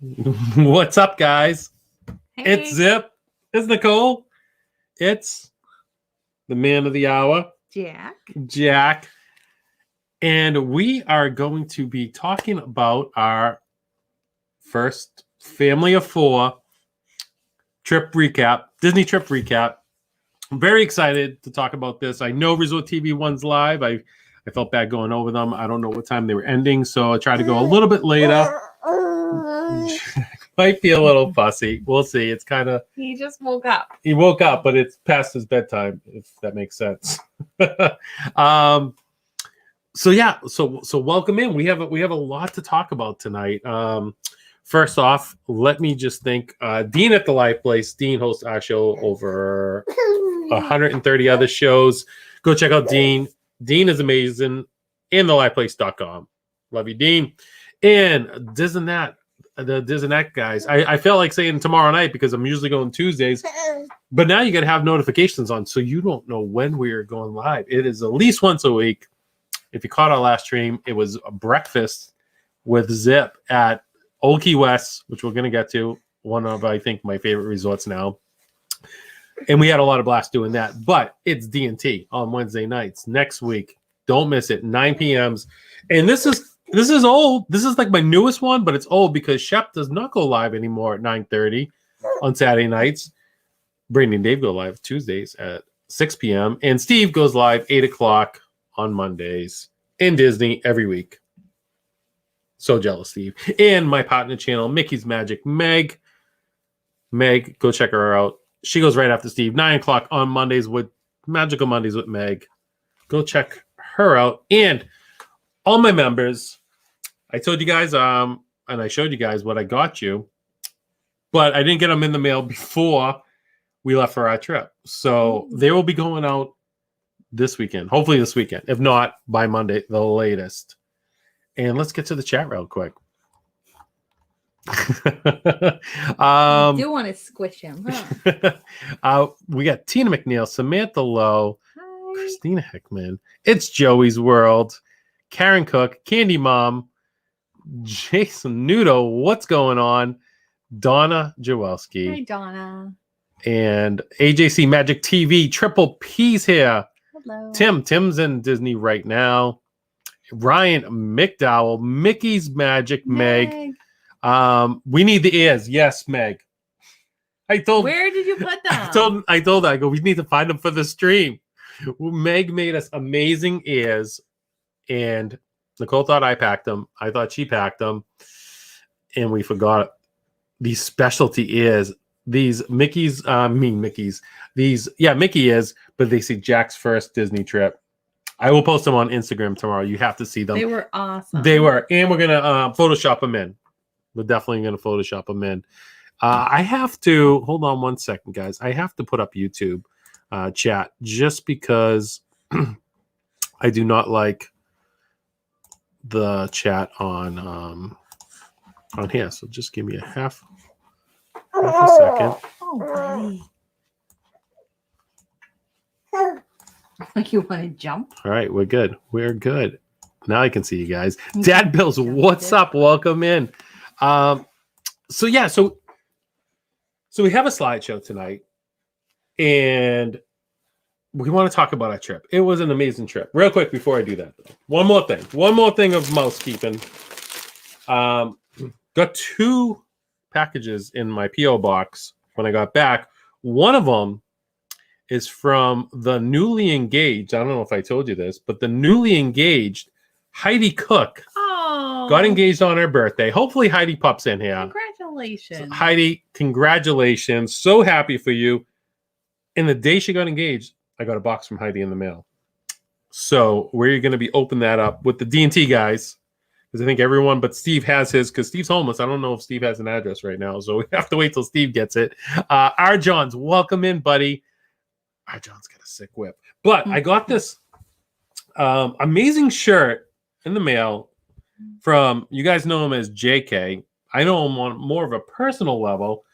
What's up, guys? Hey. It's Zip. It's Nicole. It's the man of the hour, Jack. And we are going to be talking about our first family of four trip recap, Disney trip recap. I'm very excited to talk about this. I know Resort TV 1's live. I felt bad going over them. I don't know what time they were ending, so I tried to go a little bit later. Might be a little fussy. We'll see. It's kind of... He just woke up. He woke up, but it's past his bedtime, if that makes sense. So welcome in. We have a lot to talk about tonight. First off, let me just thank Dean at the Live Place. Dean hosts our show over 130 other shows. Go check out Dean. Dean is amazing. And theliveplace.com. Love you, Dean. And the Disney guys. I felt like saying tomorrow night because I'm usually going Tuesdays. But now you got to have notifications on so you don't know when we are going live. It is at least once a week. If you caught our last stream, it was a breakfast with Zip at Old Key West, which we're going to get to. One of, I think, my favorite resorts now. And we had a lot of blast doing that. But it's D&T on Wednesday nights. Next week, don't miss it, 9 p.m.s. And this is old. This is like my newest one, but it's old because Shep does not go live anymore at 9:30 on Saturday nights. Brandy and Dave go live Tuesdays at 6 p.m. And Steve goes live 8 o'clock on Mondays in Disney every week. So jealous, Steve. And my partner channel, Mickey's Magic, Meg, go check her out. She goes right after Steve, 9 o'clock on Mondays with Magical Mondays with Meg. Go check her out. And all my members, I told you guys, and I showed you guys what I got you, but I didn't get them in the mail before we left for our trip. So they will be going out this weekend, hopefully this weekend. If not, by Monday, the latest. And let's get to the chat real quick. I do want to squish him, huh? We got Tina McNeil, Samantha Lowe, Hi. Christina Hickman. It's Joey's World. Karen Cook, Candy Mom, Jason Nudo, what's going on? Donna Jawelski. Hi, Donna. And AJC Magic TV, Triple P's here. Hello. Tim's in Disney right now. Ryan McDowell, Mickey's Magic, Meg. We need the ears. Yes, Meg. Where did you put them? I told her, I go, we need to find them for the stream. Meg made us amazing ears. And Nicole thought I packed them. I thought she packed them. And we forgot these specialty ears. These Mickey ears, but they see Jack's first Disney trip. I will post them on Instagram tomorrow. You have to see them. They were awesome. They were. And we're going to Photoshop them in. We're definitely going to Photoshop them in. I have to, hold on one second, guys. I have to put up YouTube chat just because I do not like the chat on here. So just give me a half a second. Oh, buddy. You want to jump? All right, we're good. We're good. Now I can see you guys. Dad Bills, what's up? Welcome in. So we have a slideshow tonight, and we want to talk about our trip. It was an amazing trip. Real quick before I do that, though, one more thing of mousekeeping. Got 2 packages in my P.O. box when I got back. One of them is from the newly engaged. I don't know if I told you this, but the newly engaged Heidi Cook got engaged on her birthday. Hopefully Heidi pops in here. Congratulations. Heidi, congratulations. So happy for you. And the day she got engaged, I got a box from Heidi in the mail. So we're going to be opening that up with the D&T guys. Because I think everyone but Steve has his, because Steve's homeless. I don't know if Steve has an address right now. So we have to wait till Steve gets it. R. Johns, welcome in, buddy. R. John's got a sick whip. But I got this amazing shirt in the mail from, you guys know him as JK. I know him on more of a personal level.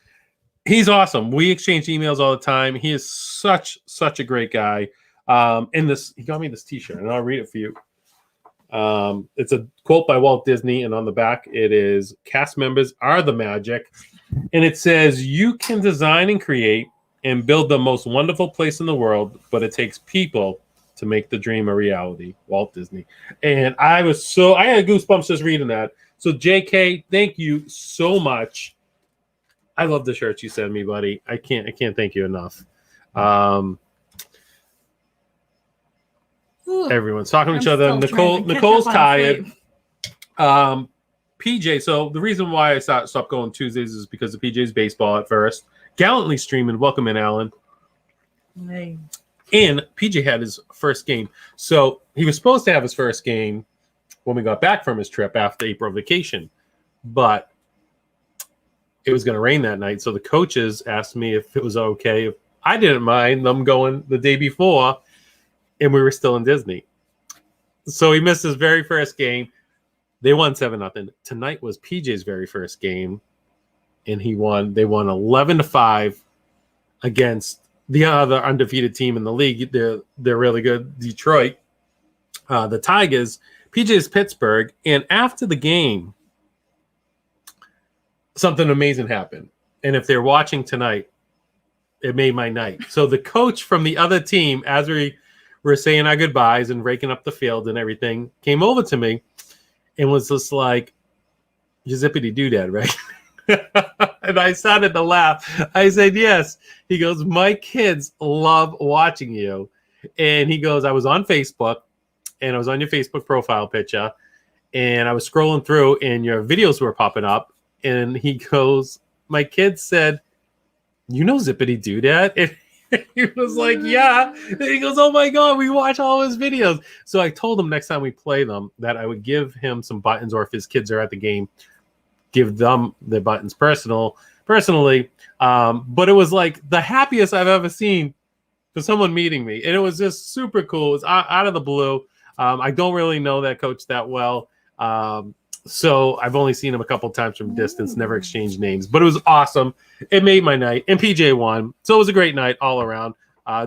He's awesome. We exchange emails all the time. He is such a great guy. And he got me this t-shirt, and I'll read it for you. It's a quote by Walt Disney, and on the back it is, "Cast members are the magic." And it says, "You can design and create and build the most wonderful place in the world, but it takes people to make the dream a reality." Walt Disney. And I had goosebumps just reading that. So JK, thank you so much. I love the shirts you sent me, buddy. I can't thank you enough. Everyone's talking to each other. Nicole's tired. PJ, so the reason why I stopped going Tuesdays is because of PJ's baseball at first. Gallantly streaming. Welcome in, Alan. Hey. And PJ had his first game. So he was supposed to have his first game when we got back from his trip after April vacation. But it was going to rain that night. So the coaches asked me if it was okay if I didn't mind them going the day before, and we were still in Disney. So he missed his very first game. They won 7-0. Tonight was PJ's very first game, and they won 11-5 against the other undefeated team in the league. They're really good, Detroit. The Tigers. PJ's Pittsburgh, and after the game, something amazing happened. And if they're watching tonight, it made my night. So the coach from the other team, as we were saying our goodbyes and raking up the field and everything, came over to me and was just like, "You Zippity Doodad, right?" And I started to laugh. I said, "Yes." He goes, "My kids love watching you." And he goes, "I was on Facebook, and I was on your Facebook profile picture, and I was scrolling through, and your videos were popping up." And he goes, "My kids said, 'You know Zippity Doodad?'" And he was like, "Yeah." And he goes, "Oh my God, we watch all his videos." So I told him next time we play them that I would give him some buttons, or if his kids are at the game, give them the buttons personally. But it was like the happiest I've ever seen for someone meeting me. And it was just super cool. It was out of the blue. I don't really know that coach that well. So I've only seen him a couple times from distance, never exchanged names, but it was awesome. It made my night, and PJ won. So it was a great night all around.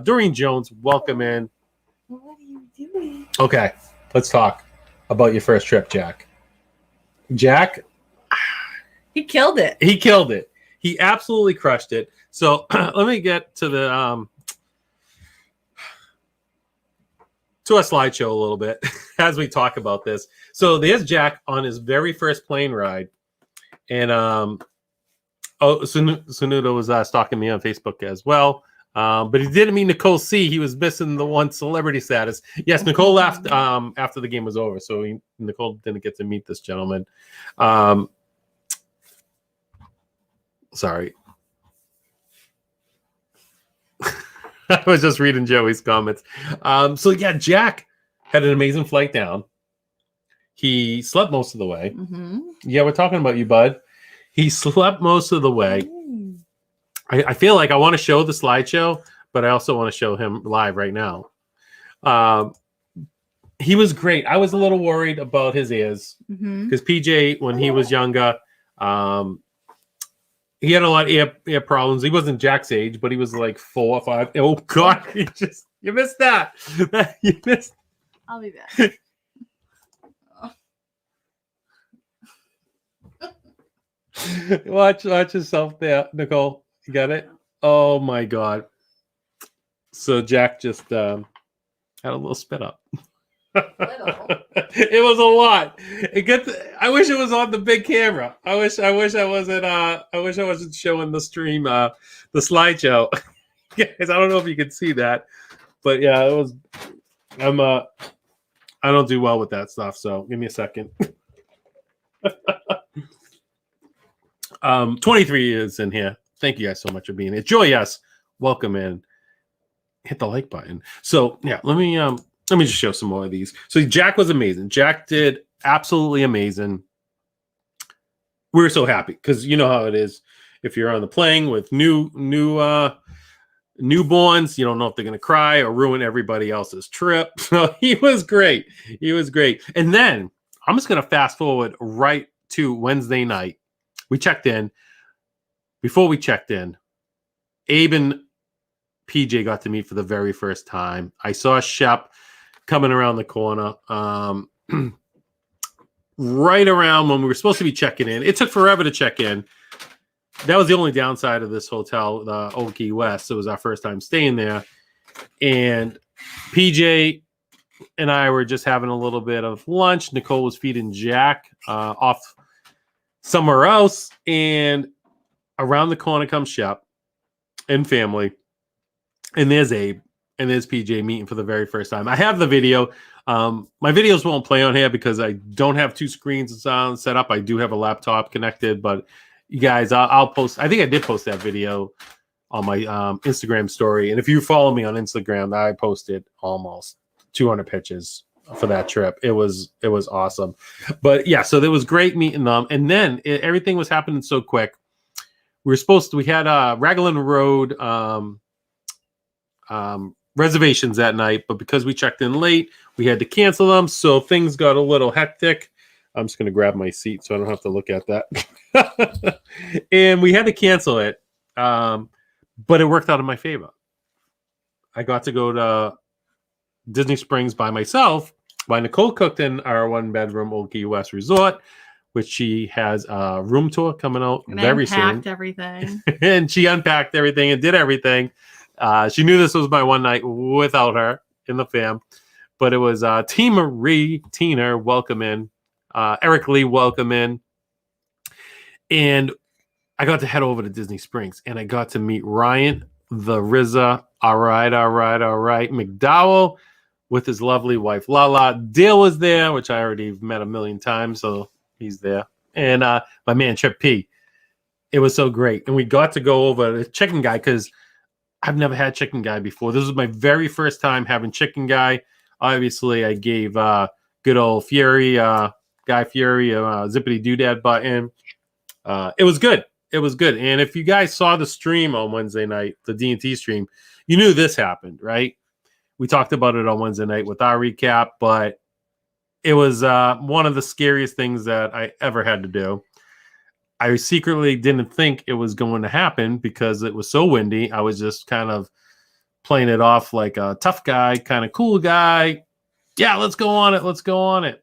Doreen Jones, welcome in. What are you doing? Okay, let's talk about your first trip, Jack. Jack, He killed it. he killed it. He absolutely crushed it. So let me get to the to a slideshow a little bit as we talk about this. So there's Jack on his very first plane ride. And Sunudo was stalking me on Facebook as well. But he didn't mean Nicole C. He was missing the one celebrity status. Yes, Nicole left after the game was over. So Nicole didn't get to meet this gentleman. Sorry. I was just reading Joey's comments. So yeah, Jack had an amazing flight down. He slept most of the way. Mm-hmm. Yeah, we're talking about you, bud. He slept most of the way. Mm. I feel like I want to show the slideshow, but I also want to show him live right now. He was great. I was a little worried about his ears because PJ, when he was younger, he had a lot of ear problems. He wasn't Jack's age, but he was like 4 or 5. Oh God, you missed that. You missed. I'll be back. Watch yourself there, Nicole. You got it? Oh my God. So Jack just had a little spit up. It was a lot. I wish it was on the big camera. I wish I wasn't showing the stream the slideshow. Guys, I don't know if you can see that. But yeah, it was I don't do well with that stuff, so give me a second. 23 years in here. Thank you guys so much for being here. Joy, yes. Welcome in. Hit the like button. So yeah, let me just show some more of these. So Jack was amazing. Jack did absolutely amazing. We were so happy because you know how it is. If you're on the plane with newborns, you don't know if they're gonna cry or ruin everybody else's trip. So he was great. He was great. And then I'm just gonna fast forward right to Wednesday night. We checked in. Before we checked in, Abe and PJ got to meet for the very first time. I saw Shep coming around the corner. right around when we were supposed to be checking in. It took forever to check in. That was the only downside of this hotel, the Old Key West. It was our first time staying there. And PJ and I were just having a little bit of lunch. Nicole was feeding Jack off somewhere else. And around the corner comes Shep and family. And there's Abe. And there's PJ meeting for the very first time. I have the video. My videos won't play on here because I don't have two screens set up. I do have a laptop connected, but you guys, I'll post. I think I did post that video on my Instagram story. And if you follow me on Instagram, I posted almost 200 pictures for that trip. It was awesome. But yeah, so it was great meeting them. And then everything was happening so quick. We had Raglan Road reservations that night, but because we checked in late, we had to cancel them. So things got a little hectic. I'm just going to grab my seat so I don't have to look at that. And we had to cancel it. But it worked out in my favor. I got to go to Disney Springs by myself while Nicole cooked in our 1-bedroom Old Key West resort, which she has a room tour coming out and very soon. Unpacked everything. And she unpacked everything and did everything. She knew this was my one night without her in the fam, but it was T. Marie, Tina, welcome in, Eric Lee, welcome in, and I got to head over to Disney Springs, and I got to meet Ryan, the RZA, all right, McDowell, with his lovely wife Lala. Dale was there, which I already met a million times, so he's there, and my man Chip P. It was so great, and we got to go over the chicken guy because I've never had chicken guy before. This was my very first time having chicken guy. Obviously, I gave good old Fury, Guy Fury, Zippity Doodad button. It was good. It was good. And if you guys saw the stream on Wednesday night, the D&T stream, you knew this happened, right? We talked about it on Wednesday night with our recap, but it was one of the scariest things that I ever had to do. I secretly didn't think it was going to happen because it was so windy. I was just kind of playing it off like a tough guy, kind of cool guy. Yeah, let's go on it. Let's go on it.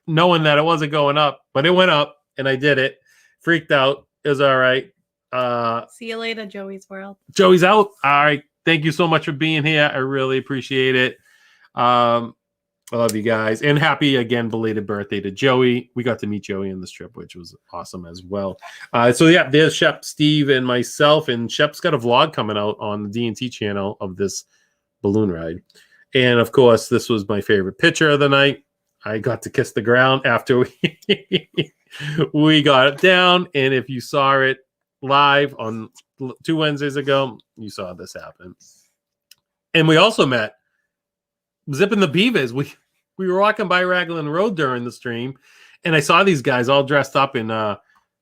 Knowing that it wasn't going up, but it went up and I did it. Freaked out. It was all right. See you later, Joey's World. Joey's out. All right. Thank you so much for being here. I really appreciate it. I love you guys. And happy, again, belated birthday to Joey. We got to meet Joey in this trip, which was awesome as well. So, yeah, there's Shep, Steve, and myself. And Shep's got a vlog coming out on the D&T channel of this balloon ride. And, of course, this was my favorite picture of the night. I got to kiss the ground after we got it down. And if you saw it live on 2 Wednesdays ago, you saw this happen. And we also met Zip and the Beavers. We were walking by Raglan Road during the stream, and I saw these guys all dressed up in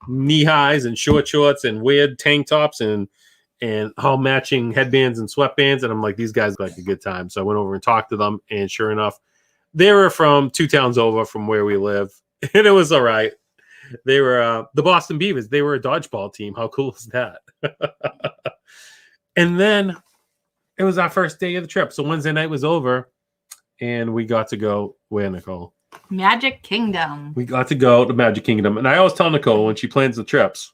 knee highs and short shorts and weird tank tops and all matching headbands and sweatbands. And I'm like, these guys like a good time. So I went over and talked to them, and sure enough, they were from 2 towns over from where we live, and it was all right. They were the Boston Beavers. They were a dodgeball team. How cool is that? And then it was our first day of the trip. So Wednesday night was over. And we got to go where, Nicole? Magic Kingdom. We got to go to Magic Kingdom. And I always tell Nicole when she plans the trips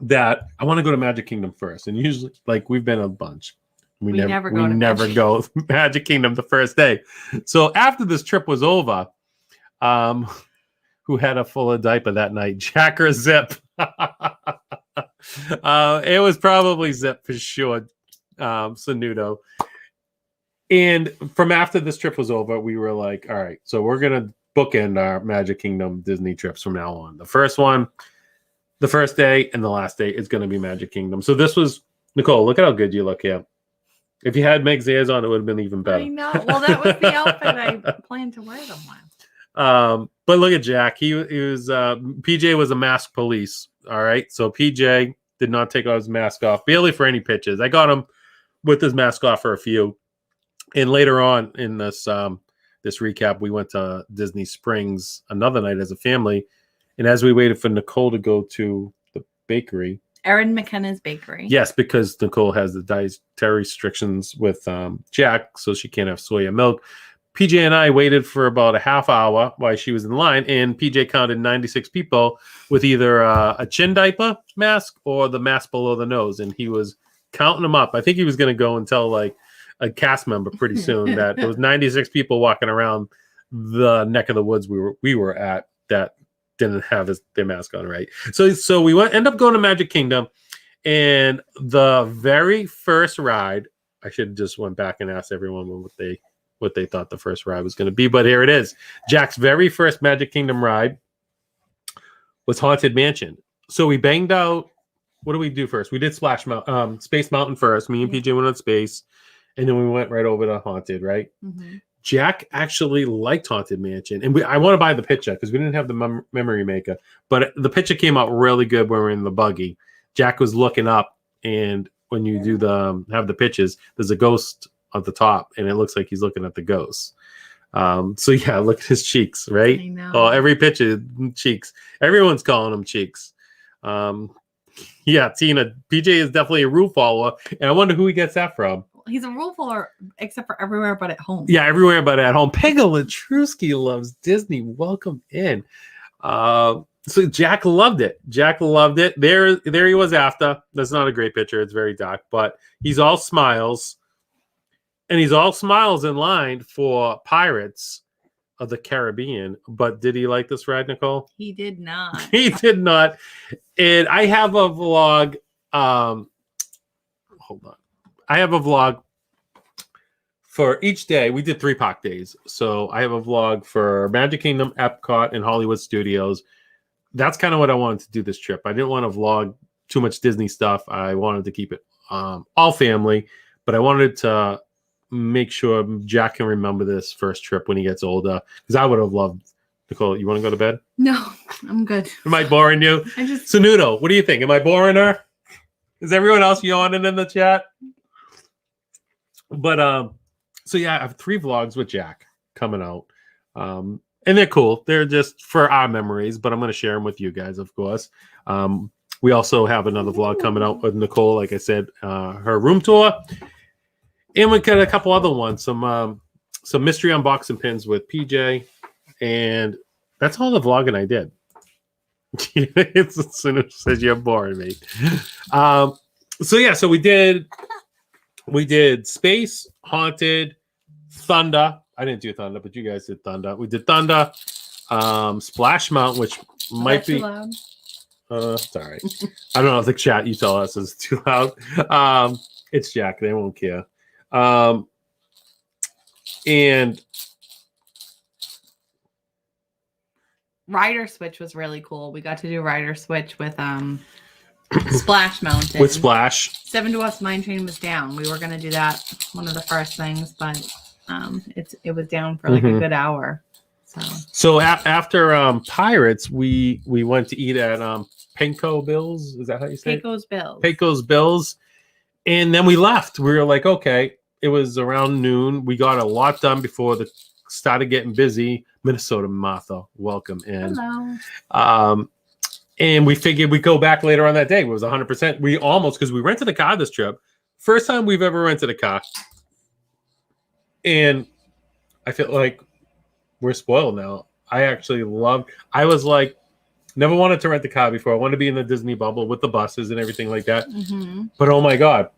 that I want to go to Magic Kingdom first. And usually, like, we've been a bunch. We never go to Magic Kingdom the first day. So after this trip was over, who had a full diaper that night? Jack or Zip? It was probably Zip for sure. Sanudo. And from after this trip was over, we were like, all right, so we're going to bookend our Magic Kingdom Disney trips from now on. The first one, the first day, and the last day is going to be Magic Kingdom. So this was, Nicole, look at how good you look here. If you had Meg's ears on, it would have been even better. I know. Well, that was the outfit I planned to wear them with. But look at Jack. He was, PJ was a mask police. All right. So PJ did not take his mask off, barely for any pictures. I got him with his mask off for a few. And later on in this this recap, we went to Disney Springs another night as a family. And as we waited for Nicole to go to the bakery. Erin McKenna's Bakery. Yes, because Nicole has the dietary restrictions with Jack, so she can't have soya milk. PJ and I waited for about a half hour while she was in line, and PJ counted 96 people with either a chin diaper mask or the mask below the nose, and he was counting them up. I think he was going to go and tell like a cast member pretty soon that there was 96 people walking around the neck of the woods we were at that didn't have their mask on, right? So we end up going to Magic Kingdom, and the very first ride, I should have just went back and asked everyone what they thought the first ride was going to be, but here it is. Jack's very first Magic Kingdom ride was Haunted Mansion. So we banged out. What do we do first? We did Space Mountain first. Me and PJ went on Space, and then we went right over to Haunted, right? Mm-hmm. Jack actually liked Haunted Mansion, and I want to buy the picture because we didn't have the memory maker, but the picture came out really good when we were in the buggy. Jack was looking up, and when you do have the pictures, there's a ghost at the top, and it looks like he's looking at the ghost. So yeah, look at his cheeks, right? I know. Oh, every picture, cheeks. Everyone's calling him cheeks. Yeah, Tina, PJ is definitely a rule follower, and I wonder who he gets that from. He's a rule follower, except for everywhere but at home. Yeah, everywhere but at home. Pega Latrusky loves Disney. Welcome in. So Jack loved it. There he was after. That's not a great picture. It's very dark, but he's all smiles. And he's all smiles in line for Pirates of the Caribbean. But did he like this ride, Nicole? He did not. He did not. And I have a vlog. Hold on. I have a vlog for each day. We did 3 park days. So I have a vlog for Magic Kingdom, Epcot, and Hollywood Studios. That's kind of what I wanted to do this trip. I didn't want to vlog too much Disney stuff. I wanted to keep it all family. But I wanted to make sure Jack can remember this first trip when he gets older. Because I would have loved. Nicole, you want to go to bed? No, I'm good. Am I boring you? Sunudo, what do you think? Am I boring her? Is everyone else yawning in the chat? But so yeah, I have 3 vlogs with Jack coming out, and they're cool. They're just for our memories, but I'm going to share them with you guys, of course. We also have another vlog coming out with Nicole, like I said, her room tour, and we got a couple other ones, some mystery unboxing pins with PJ, and that's all the vlogging I did. It's as soon as it says you're boring me. So yeah, so we did Space, Haunted, Thunder. I didn't do Thunder, but you guys did Thunder. We did Thunder, Splash Mountain, which might be. Sorry, I don't know if the chat you tell us is too loud. It's Jack. They won't care. And Rider Switch was really cool. We got to do Rider Switch with Splash Mountain. With Splash. Seven Dwarfs Mine Train was down. We were going to do that, one of the first things, but it was down for like a good hour. So after Pirates, we went to eat at Panko Bill's. Is that how you say Pecos Bills. Pecos Bills. And then we left. We were like, okay. It was around noon. We got a lot done before started getting busy. Minnesota Martha, welcome in. Hello. And we figured we'd go back later on that day. It was 100%. We almost, because we rented a car this trip. First time we've ever rented a car. And I feel like we're spoiled now. I was like, never wanted to rent a car before. I wanted to be in the Disney bubble with the buses and everything like that. Mm-hmm. But oh my God,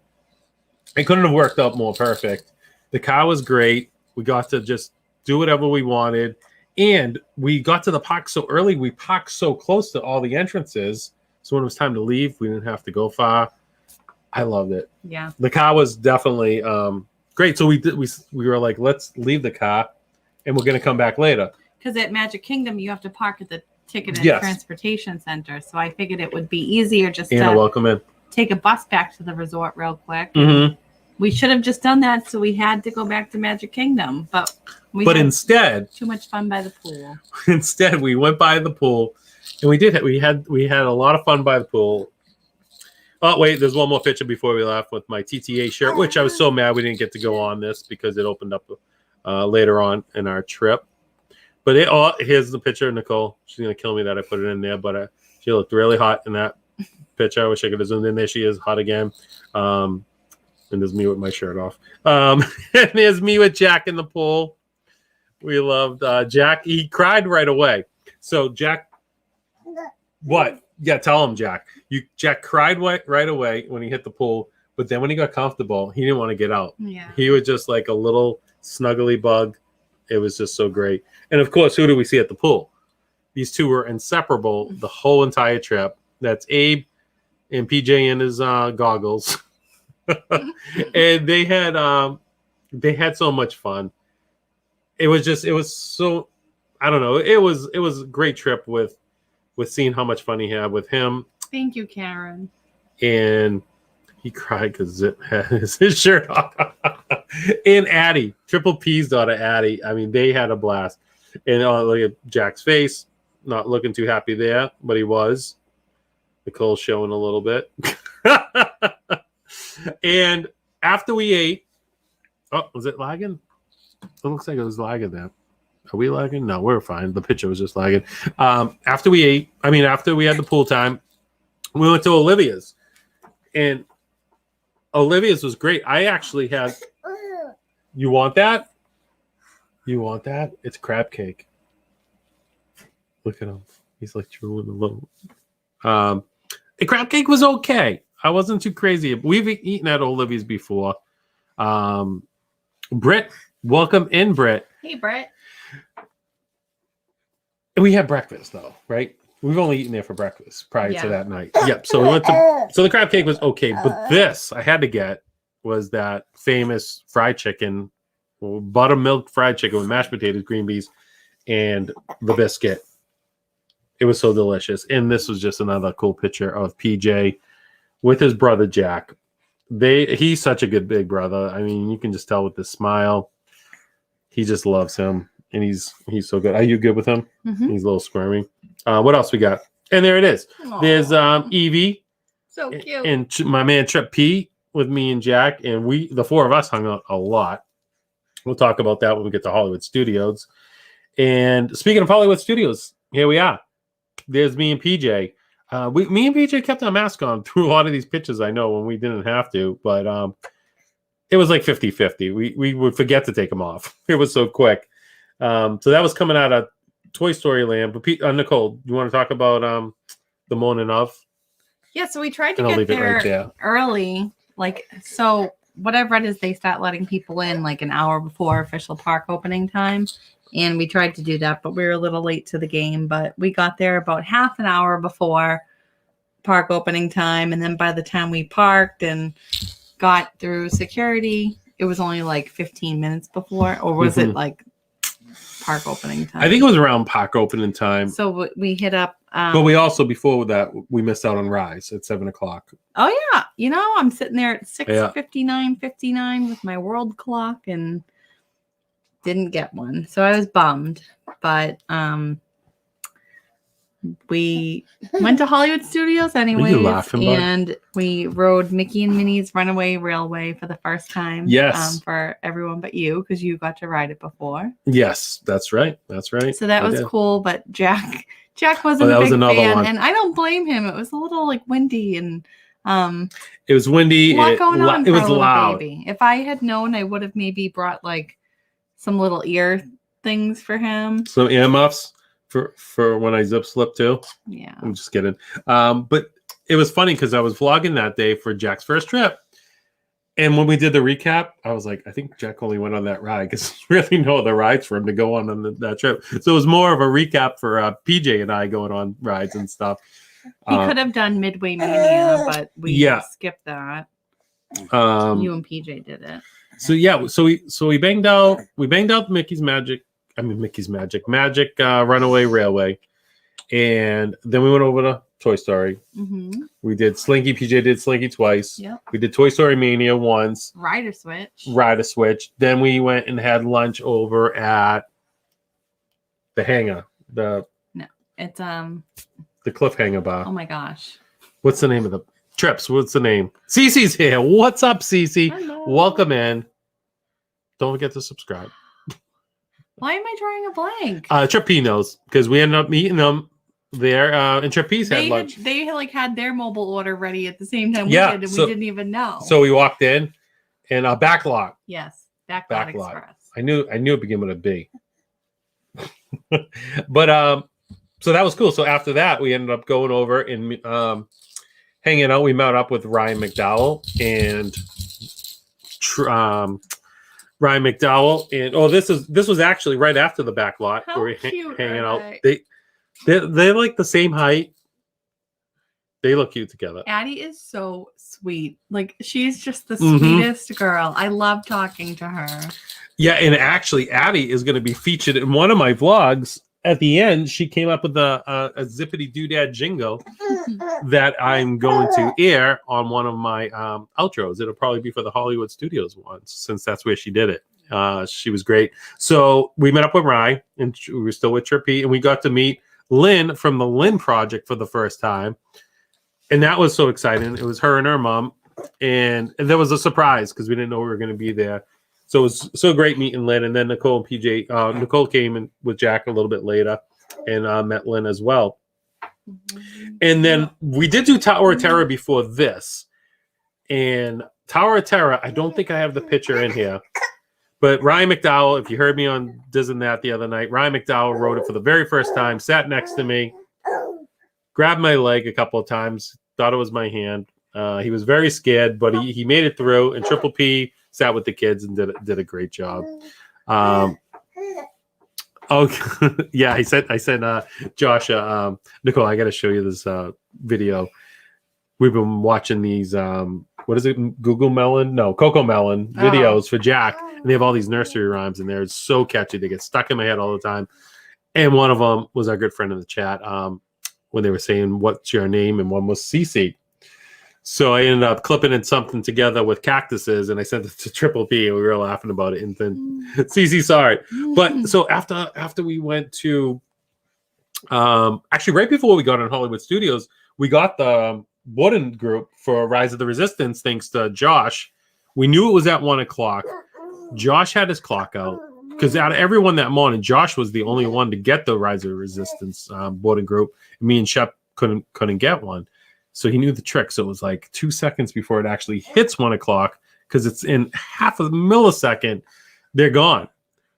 it couldn't have worked out more perfect. The car was great. We got to just do whatever we wanted. And we got to the park so early. We parked so close to all the entrances. So when it was time to leave, we didn't have to go far. I loved it. Yeah. The car was definitely great. So we were like, let's leave the car and we're going to come back later. Because at Magic Kingdom, you have to park at the Ticket and Transportation Center. So I figured it would be easier just to welcome in. Take a bus back to the resort real quick. Mm-hmm. We should have just done that. So we had to go back to Magic Kingdom. But instead, too much fun by the pool. Instead, we went by the pool and we had a lot of fun by the pool. Oh, wait, there's one more picture before we left with my TTA shirt, which I was so mad we didn't get to go on this because it opened up later on in our trip. But here's the picture of Nicole. She's going to kill me that I put it in there, but she looked really hot in that picture. I wish I could have zoomed in. There she is, hot again. And there's me with my shirt off. And there's me with Jack in the pool. We loved Jack. He cried right away. So Jack, what? Yeah, tell him, Jack. Jack cried right away when he hit the pool, but then when he got comfortable, he didn't want to get out. Yeah. He was just like a little snuggly bug. It was just so great. And of course, who do we see at the pool? These two were inseparable the whole entire trip. That's Abe and PJ in his goggles. And they had so much fun. It was so, I don't know. It was a great trip with seeing how much fun he had with him. Thank you, Karen. And he cried because Zip had his shirt off. And Addie, Triple P's daughter, Addie. I mean, they had a blast. And look at Jack's face, not looking too happy there, but he was. Nicole's showing a little bit. And after we ate, was it lagging? It looks like it was lagging there. Are we lagging? No, we're fine. The picture was just lagging. After we had the pool time, we went to Olivia's. And Olivia's was great. I actually had... You want that? You want that? It's crab cake. Look at him. He's like drooling a little. The crab cake was okay. I wasn't too crazy. We've eaten at Olivia's before. Britt, welcome in, Britt. Hey, Britt. We had breakfast though, right? We've only eaten there for breakfast prior to that night. Yep. So we went to. So the crab cake was okay, but this I had to get was that famous fried chicken, buttermilk fried chicken with mashed potatoes, green beans, and the biscuit. It was so delicious. And this was just another cool picture of PJ with his brother Jack. He's such a good big brother. I mean, you can just tell with the smile. He just loves him. And he's so good. Are you good with him? Mm-hmm. He's a little squirmy. What else we got? And there it is. Aww. There's Evie. So cute. And my man Trip P with me and Jack. And the four of us hung out a lot. We'll talk about that when we get to Hollywood Studios. And speaking of Hollywood Studios, here we are. There's me and PJ. Me and PJ kept our mask on through a lot of these pictures, I know, when we didn't have to. But it was like 50-50. We would forget to take them off. It was so quick. So that was coming out of Toy Story Land. But Nicole, you want to talk about the morning of? Yeah, so we tried to get there early. So what I've read is they start letting people in like an hour before official park opening time. And we tried to do that, but we were a little late to the game. But we got there about half an hour before park opening time. And then by the time we parked and got through security, it was only like 15 minutes before. Or was it like park opening time? I think it was around park opening time. So we hit up. But we also, before that, we missed out on Rise at 7 o'clock. Oh, yeah. You know, I'm sitting there at 6:59 with my world clock and didn't get one. So I was bummed. But we went to Hollywood Studios anyways. And we rode Mickey and Minnie's Runaway Railway for the first time. Yes. For everyone but you, because you got to ride it before. Yes, that's right. That's right. So that was cool. But Jack wasn't a big fan. And I don't blame him. It was a little like windy and it was windy. A lot going on. It was loud. Baby. If I had known, I would have maybe brought like some little ear things for him. Some earmuffs for when I zip slip too. Yeah. I'm just kidding. But it was funny because I was vlogging that day for Jack's first trip. And when we did the recap, I was like, I think Jack only went on that ride because there's really no other rides for him to go on that trip. So it was more of a recap for PJ and I going on rides and stuff. He could have done Midway Mania, but we skipped that. You and PJ did it. So yeah, so we banged out Magic Runaway Railway, and then we went over to Toy Story. Mm-hmm. We did Slinky. PJ did Slinky twice. Yep. We did Toy Story Mania once. Rider Switch. Then we went and had lunch over at the Hangar. It's the Cliffhanger Bar. Oh my gosh. What's the name of the Trips? What's the name? Cece's here. What's up, Cece? Hello. Welcome in. Don't forget to subscribe. Why am I drawing a blank? Trip P knows because we ended up meeting them there. And Trip P's had lunch. They had their mobile order ready at the same time we did, and we didn't even know. So we walked in and backlot. Yes, backlot Express. I knew it began with a B. But so that was cool. So after that, we ended up going over and hanging out. We met up with Ryan McDowell and Ryan McDowell, and this was actually right after the back lot. How where cute hanging are out. they? They're like the same height. They look cute together. Addie is so sweet. Like, she's just the sweetest girl. I love talking to her. Yeah, and actually, Addie is going to be featured in one of my vlogs. At the end, she came up with a Zippity Doodad jingle that I'm going to air on one of my outros. It'll probably be for the Hollywood Studios ones, since that's where she did it. She was great. So we met up with Ryan, and we were still with Trippy, and we got to meet Lynn from the Lynn Project for the first time. And that was so exciting. It was her and her mom. And there was a surprise because we didn't know we were going to be there. So it was so great meeting Lynn. And then Nicole and PJ, Nicole came in with Jack a little bit later and met Lynn as well. And then we did do Tower of Terror before this. And Tower of Terror, I don't think I have the picture in here. But Ryan McDowell, if you heard me on Diz and That the other night, Ryan McDowell wrote it for the very first time, sat next to me, grabbed my leg a couple of times, thought it was my hand. He was very scared, but he made it through. And Triple P sat with the kids and did a great job. Yeah, I said, Josh, Nicole, I got to show you this video. We've been watching these, what is it, Coco Melon videos for Jack. And they have all these nursery rhymes in there. It's so catchy. They get stuck in my head all the time. And one of them was our good friend in the chat when they were saying, what's your name? And one was Cece. So I ended up clipping in something together with cactuses, and I sent it to Triple P, and we were laughing about it. And then Cece saw it. But so after we went to, actually right before we got on Hollywood Studios, we got the boarding group for Rise of the Resistance, thanks to Josh. We knew it was at 1 o'clock. Josh had his clock out because out of everyone that morning, Josh was the only one to get the Rise of the Resistance boarding group. Me and Shep couldn't get one. So he knew the trick. So it was like 2 seconds before it actually hits 1 o'clock, because it's in half a millisecond, they're gone.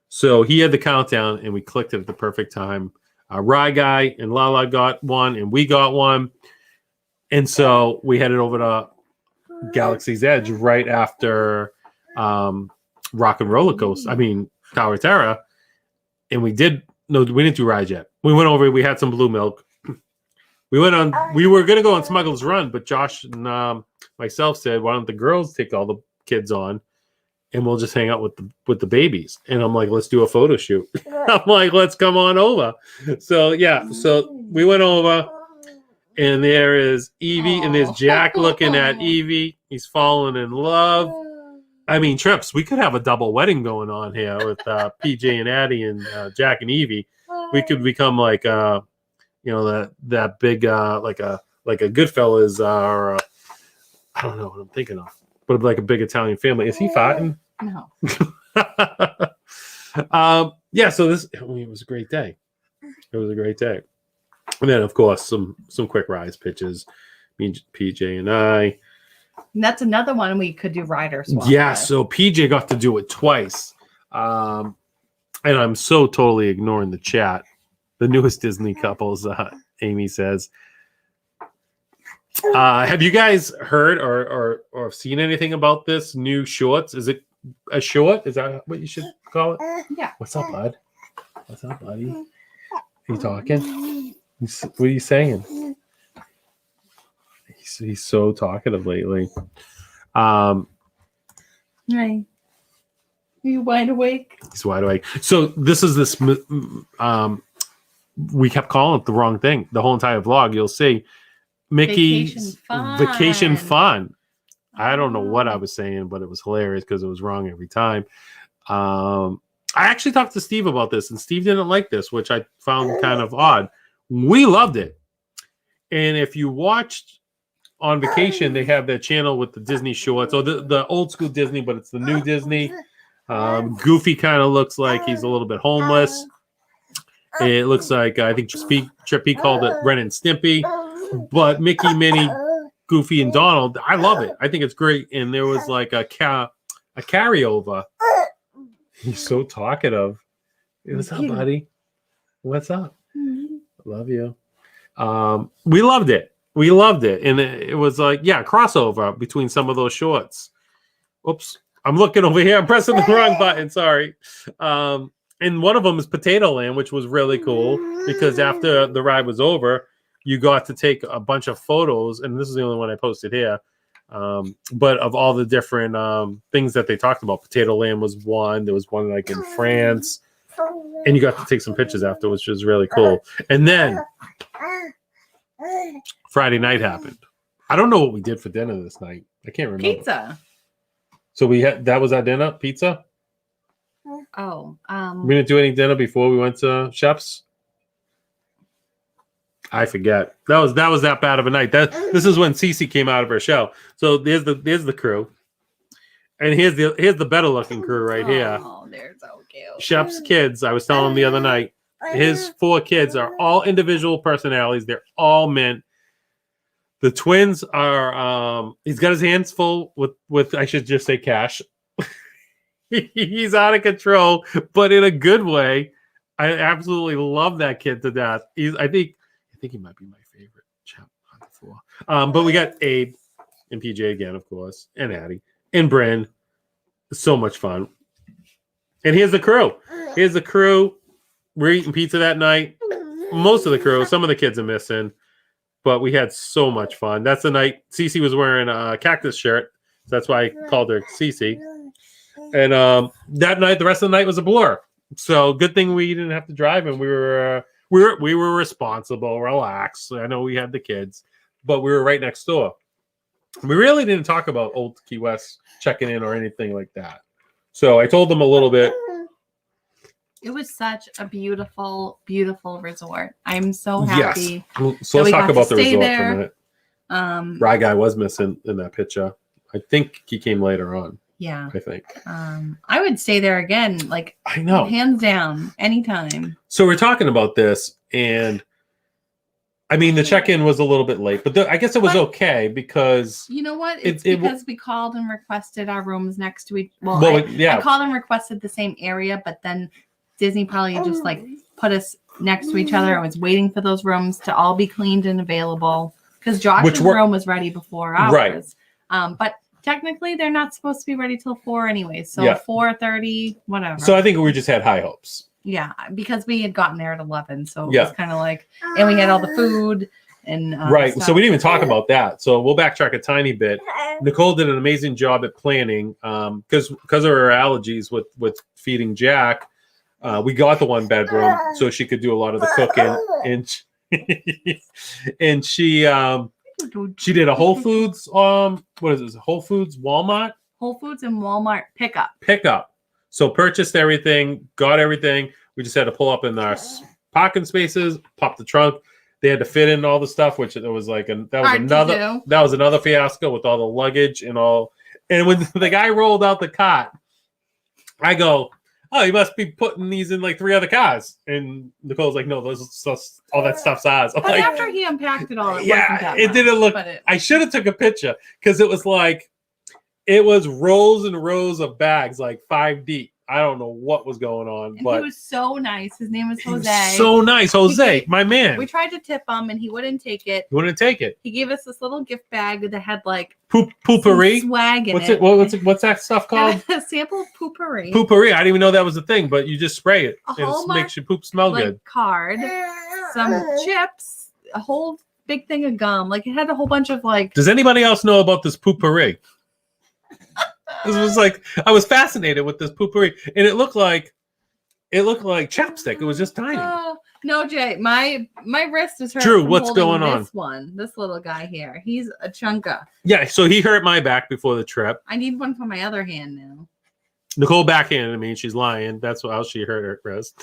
So he had the countdown, and we clicked it at the perfect time. Rye Guy and Lala got one, and we got one. And so we headed over to Galaxy's Edge right after Rock and Roller Coaster. I mean, Tower of Terror. And we didn't do rides yet. We went over, we had some blue milk. We were going to go on Smuggler's Run, but Josh and myself said, why don't the girls take all the kids on and we'll just hang out with the babies. And I'm like, let's do a photo shoot. I'm like, let's come on over. So yeah, so we went over, and there is Evie, and there's Jack looking at Evie. He's falling in love. I mean, Trips, we could have a double wedding going on here with PJ and Addie and Jack and Evie. We could become like that big like a Goodfellas or I don't know what I'm thinking of, but like a big Italian family. Is he fighting? No. Yeah. So it was a great day. It was a great day. And then of course some quick rides pitches. Me, PJ, and I. And that's another one we could do rider swap. Yeah. With. So PJ got to do it twice. And I'm so totally ignoring the chat. The newest Disney couples, Amy says. Have you guys heard or seen anything about this new shorts? Is it a short? Is that what you should call it? Yeah. What's up, bud? What's up, buddy? Are you talking? What are you saying? He's so talkative lately. Hi. Are you wide awake? He's wide awake. So this we kept calling it the wrong thing. The whole entire vlog, you'll see Mickey's Vacation Fun. I don't know what I was saying, but it was hilarious because it was wrong every time. I actually talked to Steve about this, and Steve didn't like this, which I found kind of odd. We loved it. And if you watched on Vacation, they have their channel with the Disney shorts, or the old school Disney, but it's the new Disney. Goofy kind of looks like he's a little bit homeless. It looks like, I think Trippy called it Ren and Stimpy. But Mickey, Minnie, Goofy, and Donald, I love it. I think it's great. And there was like a carryover. He's so talkative. What's up, buddy? What's up? Love you. We loved it. We loved it. And it was like, yeah, crossover between some of those shorts. Oops. I'm looking over here. I'm pressing the wrong button. Sorry. And one of them is Potato Land, which was really cool because after the ride was over, you got to take a bunch of photos. And this is the only one I posted here. But of all the different things that they talked about. Potato Land was one. There was one like in France. And you got to take some pictures after, which was really cool. And then Friday night happened. I don't know what we did for dinner this night. I can't remember. Pizza. So that was our dinner, pizza? Oh. We didn't do any dinner before we went to Shep's? I forget. That was that bad of a night. This is when Cece came out of her show. So there's the crew. And here's the better looking crew right here. Oh, they're so cute. Shep's kids, I was telling him the other night, his 4 kids are all individual personalities. They're all men. The twins are he's got his hands full with I should just say cash. He's out of control, but in a good way. I absolutely love that kid to death. I think he might be my favorite chap on the floor. But we got Abe and PJ again, of course, and Addie and Bryn. So much fun. And here's the crew. We're eating pizza that night. Most of the crew, some of the kids are missing, but we had so much fun. That's the night Cece was wearing a cactus shirt. So that's why I called her Cece. And that night, the rest of the night was a blur. So good thing we didn't have to drive, and we were responsible, relaxed. I know we had the kids, but we were right next door. We really didn't talk about Old Key West checking in or anything like that. So I told them a little bit. It was such a beautiful, beautiful resort. I'm so happy. Yes. So let's talk about the resort for a minute. Rye Guy was missing in that picture. I think he came later on. Yeah. I think. I would stay there again. Like, I know. Hands down, anytime. So we're talking about this, and I mean, the check-in was a little bit late, but I guess it was okay because... You know what? It's because we called and requested our rooms next to each... Well, I called and requested the same area, but then Disney probably just like put us next to each other and was waiting for those rooms to all be cleaned and available because Josh's room was ready before ours. Right. But technically, they're not supposed to be ready till 4 anyway. So 4:30, whatever. So I think we just had high hopes. Yeah, because we had gotten there at 11, so it was kind of like, and we had all the food and right. stuff. So we didn't even talk about that. So we'll backtrack a tiny bit. Nicole did an amazing job at planning because of her allergies with feeding Jack. We got the 1 bedroom so she could do a lot of the cooking, and she did a Whole Foods. What is this? Whole Foods, Walmart. Whole Foods and Walmart pickup. So purchased everything, got everything. We just had to pull up in our parking spaces, pop the trunk. They had to fit in all the stuff, which it was like that was another fiasco with all the luggage and all. And when the guy rolled out the cot, I go, "Oh, you must be putting these in like 3 other cars." And Nicole's like, "No, all that stuff's ours." But like, after he unpacked it all, it didn't look. I should have took a picture because it was like. It was rows and rows of bags, like 5 deep. I don't know what was going on, but he was so nice. His name was Jose. So nice, Jose, my man. We tried to tip him, and he wouldn't take it. He gave us this little gift bag that had like poopery swag in it. What's that stuff called? A sample of poopery. Poopery. I didn't even know that was a thing, but you just spray it. It makes your poop smell good. Card, some chips, a whole big thing of gum. Like it had a whole bunch of like. Does anybody else know about this poopery? This was like I was fascinated with this poopery, and it looked like chapstick. It was just tiny. No, Jay, my wrist is hurt. Drew, what's going on? This little guy here, he's a chunka. Yeah, so he hurt my back before the trip. I need one for my other hand now. Nicole backhanded me, and she's lying. That's how she hurt her wrist.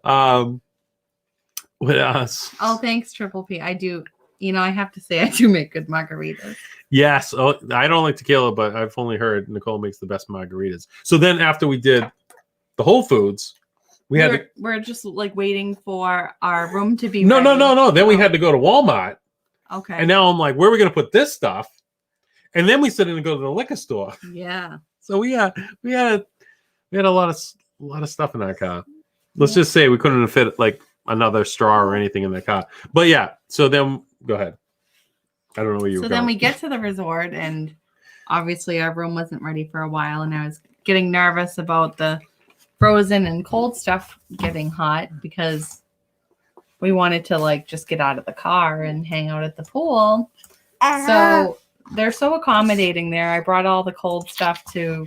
What else? Oh, thanks, Triple P. I do. I have to say I do make good margaritas. Yes. Oh, I don't like tequila, but I've only heard Nicole makes the best margaritas. So then after we did the Whole Foods, we're just like waiting for our room to be ready. No. Then we had to go to Walmart. Okay. And now I'm like, where are we going to put this stuff? And then we said to go to the liquor store. Yeah. So we had a lot of stuff in our car. Let's just say we couldn't fit like another straw or anything in the car. But yeah, so then go ahead. I don't know where you were going. Then we get to the resort, and obviously our room wasn't ready for a while, and I was getting nervous about the frozen and cold stuff getting hot because we wanted to like just get out of the car and hang out at the pool. So they're so accommodating there. I brought all the cold stuff to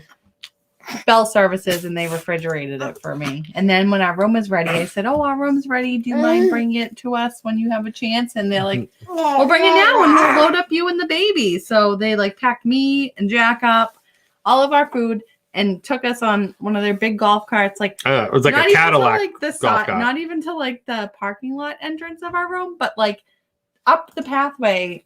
Bell Services and they refrigerated it for me. And then when our room was ready, I said, "Oh, our room's ready. Do you mind bringing it to us when you have a chance?" And they're like, "We'll bring it now and we'll load up you and the baby." So they like packed me and Jack up, all of our food, and took us on one of their big golf carts. Like it was like a Cadillac golf cart. Not even to like the parking lot entrance of our room, but like up the pathway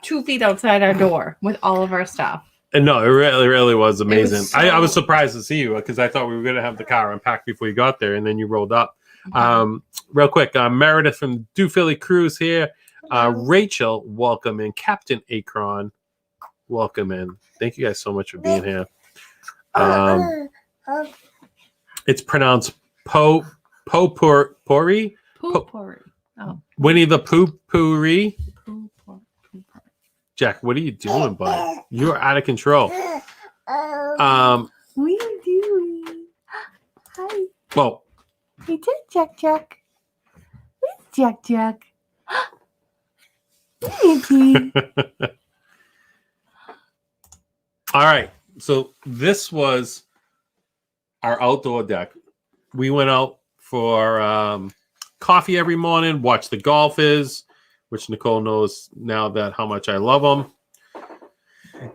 2 feet outside our door with all of our stuff. And no, it really was amazing. I was surprised to see you because I thought we were going to have the car unpacked before you got there, and then you rolled up. Real quick, Meredith from Do Philly Cruise here. Rachel, welcome in. Captain Akron, welcome in. Thank you guys so much for being here. It's pronounced Potpourri. Potpourri. Oh. Winnie the Potpourri. Jack, what are you doing, bud? You're out of control. What are you doing? Hi. Well. Hey, Jack. Where's Jack? All right. So this was our outdoor deck. We went out for coffee every morning, watched the golfers, which Nicole knows now that how much I love them.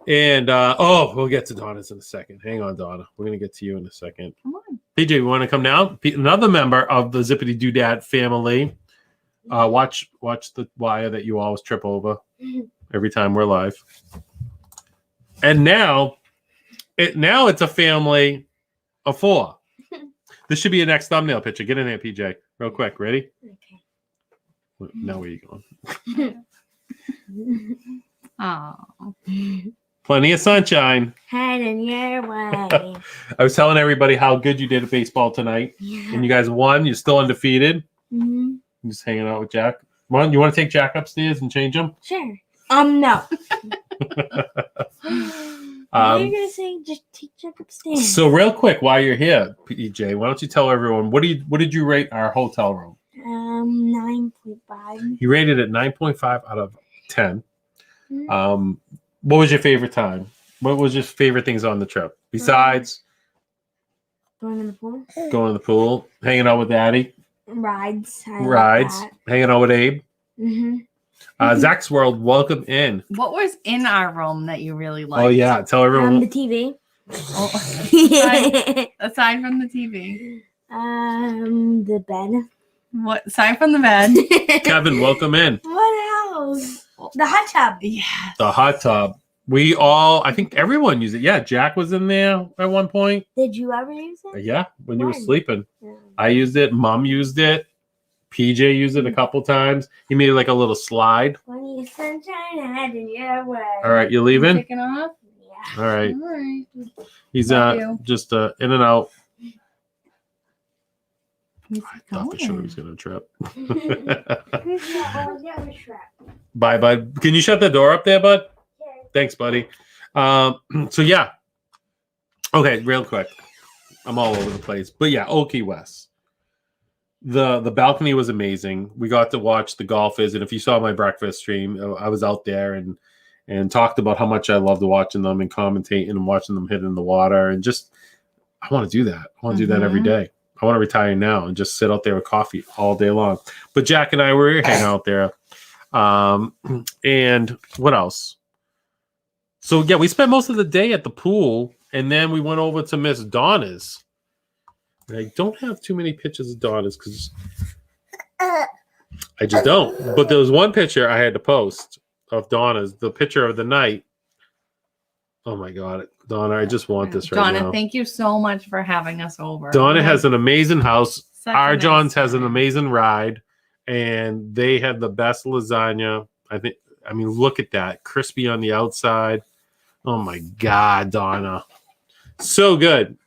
And we'll get to Donna's in a second. Hang on, Donna. We're gonna get to you in a second. Come on, PJ. You want to come down? Another member of the Zippity Doodad family. Watch the wire that you always trip over every time we're live. And now it's a family of 4. This should be your next thumbnail picture. Get in there, PJ. Real quick. Ready? Okay. Now where are you going? oh, Plenty of sunshine. Heading your way. I was telling everybody how good you did at baseball tonight. Yeah. And you guys won. You're still undefeated. Mm-hmm. You're just hanging out with Jack. You want to take Jack upstairs and change him? Sure. No. You're gonna say just take Jack upstairs. So real quick, while you're here, PJ, why don't you tell everyone what did you rate our hotel room? 9.5. You rated it 9.5 out of 10. What was your favorite time? What was your favorite things on the trip besides going in the pool? Going to the pool, hanging out with Addie, rides, hanging out with Abe. Mm-hmm. Zach's World, welcome in. what was in our room that you really liked? Oh yeah, tell everyone. The TV. Aside from the TV. The bed. What aside from the bed? Kevin, welcome in. What else? The hot tub. Yeah. The hot tub. We all, I think everyone used it. Yeah, Jack was in there at one point. Did you ever use it? Yeah, when you were When? sleeping. Yeah. I used it. Mom used it. PJ used it a couple times. He made like a little slide. When sunshine heading your way. All right, you leaving? Taking off. Yeah. All right. All right. He's Love you. just in and out. He's I thought for sure he going. was going to trip. Yeah. Bye, bud. Can you shut the door up there, bud? Thanks, buddy. So yeah. Okay, real quick. I'm all over the place. But yeah, Old Key West. The balcony was amazing. We got to watch the golfers, and if you saw my breakfast stream, I was out there and talked about how much I loved watching them and commentating and watching them hit in the water. And just, I want to do that. I want to do that every day. I want to retire now and just sit out there with coffee all day long. But Jack and I were hanging out there. And what else? So yeah, we spent most of the day at the pool, and then we went over to Miss Donna's. And I don't have too many pictures of Donna's because I just don't. But there was one picture I had to post of Donna's, the picture of the night. Oh my God, Donna, I just want this right now. Donna, thank you so much for having us over. Donna has an amazing house. Such Our a nice John's has an time. amazing ride, and they had the best lasagna. I mean, look at that, crispy on the outside. Oh my God, Donna, so good.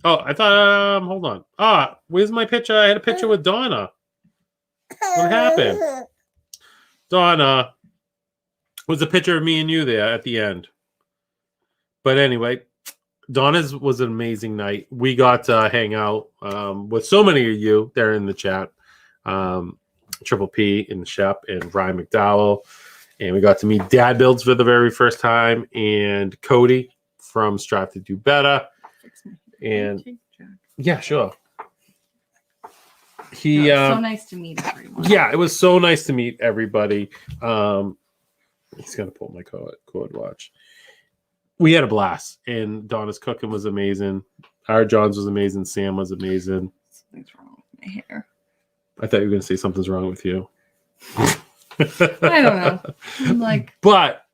Oh, I thought. Hold on. Where's my picture? I had a picture with Donna. What happened? Donna was a picture of me and you there at the end. But anyway, Donna's was an amazing night. We got to hang out with so many of you there in the chat. Triple P and Shep and Ryan McDowell. And we got to meet Dad Builds for the very first time and Cody from Strive to Do Better. And yeah, sure. He so nice to meet everyone. Yeah, it was so nice to meet everybody. He's gonna pull my cord watch. We had a blast, and Donna's cooking was amazing. Our John's was amazing. Sam was amazing. Something's wrong with my hair. I thought you were gonna say something's wrong with you. I don't know. I'm like, but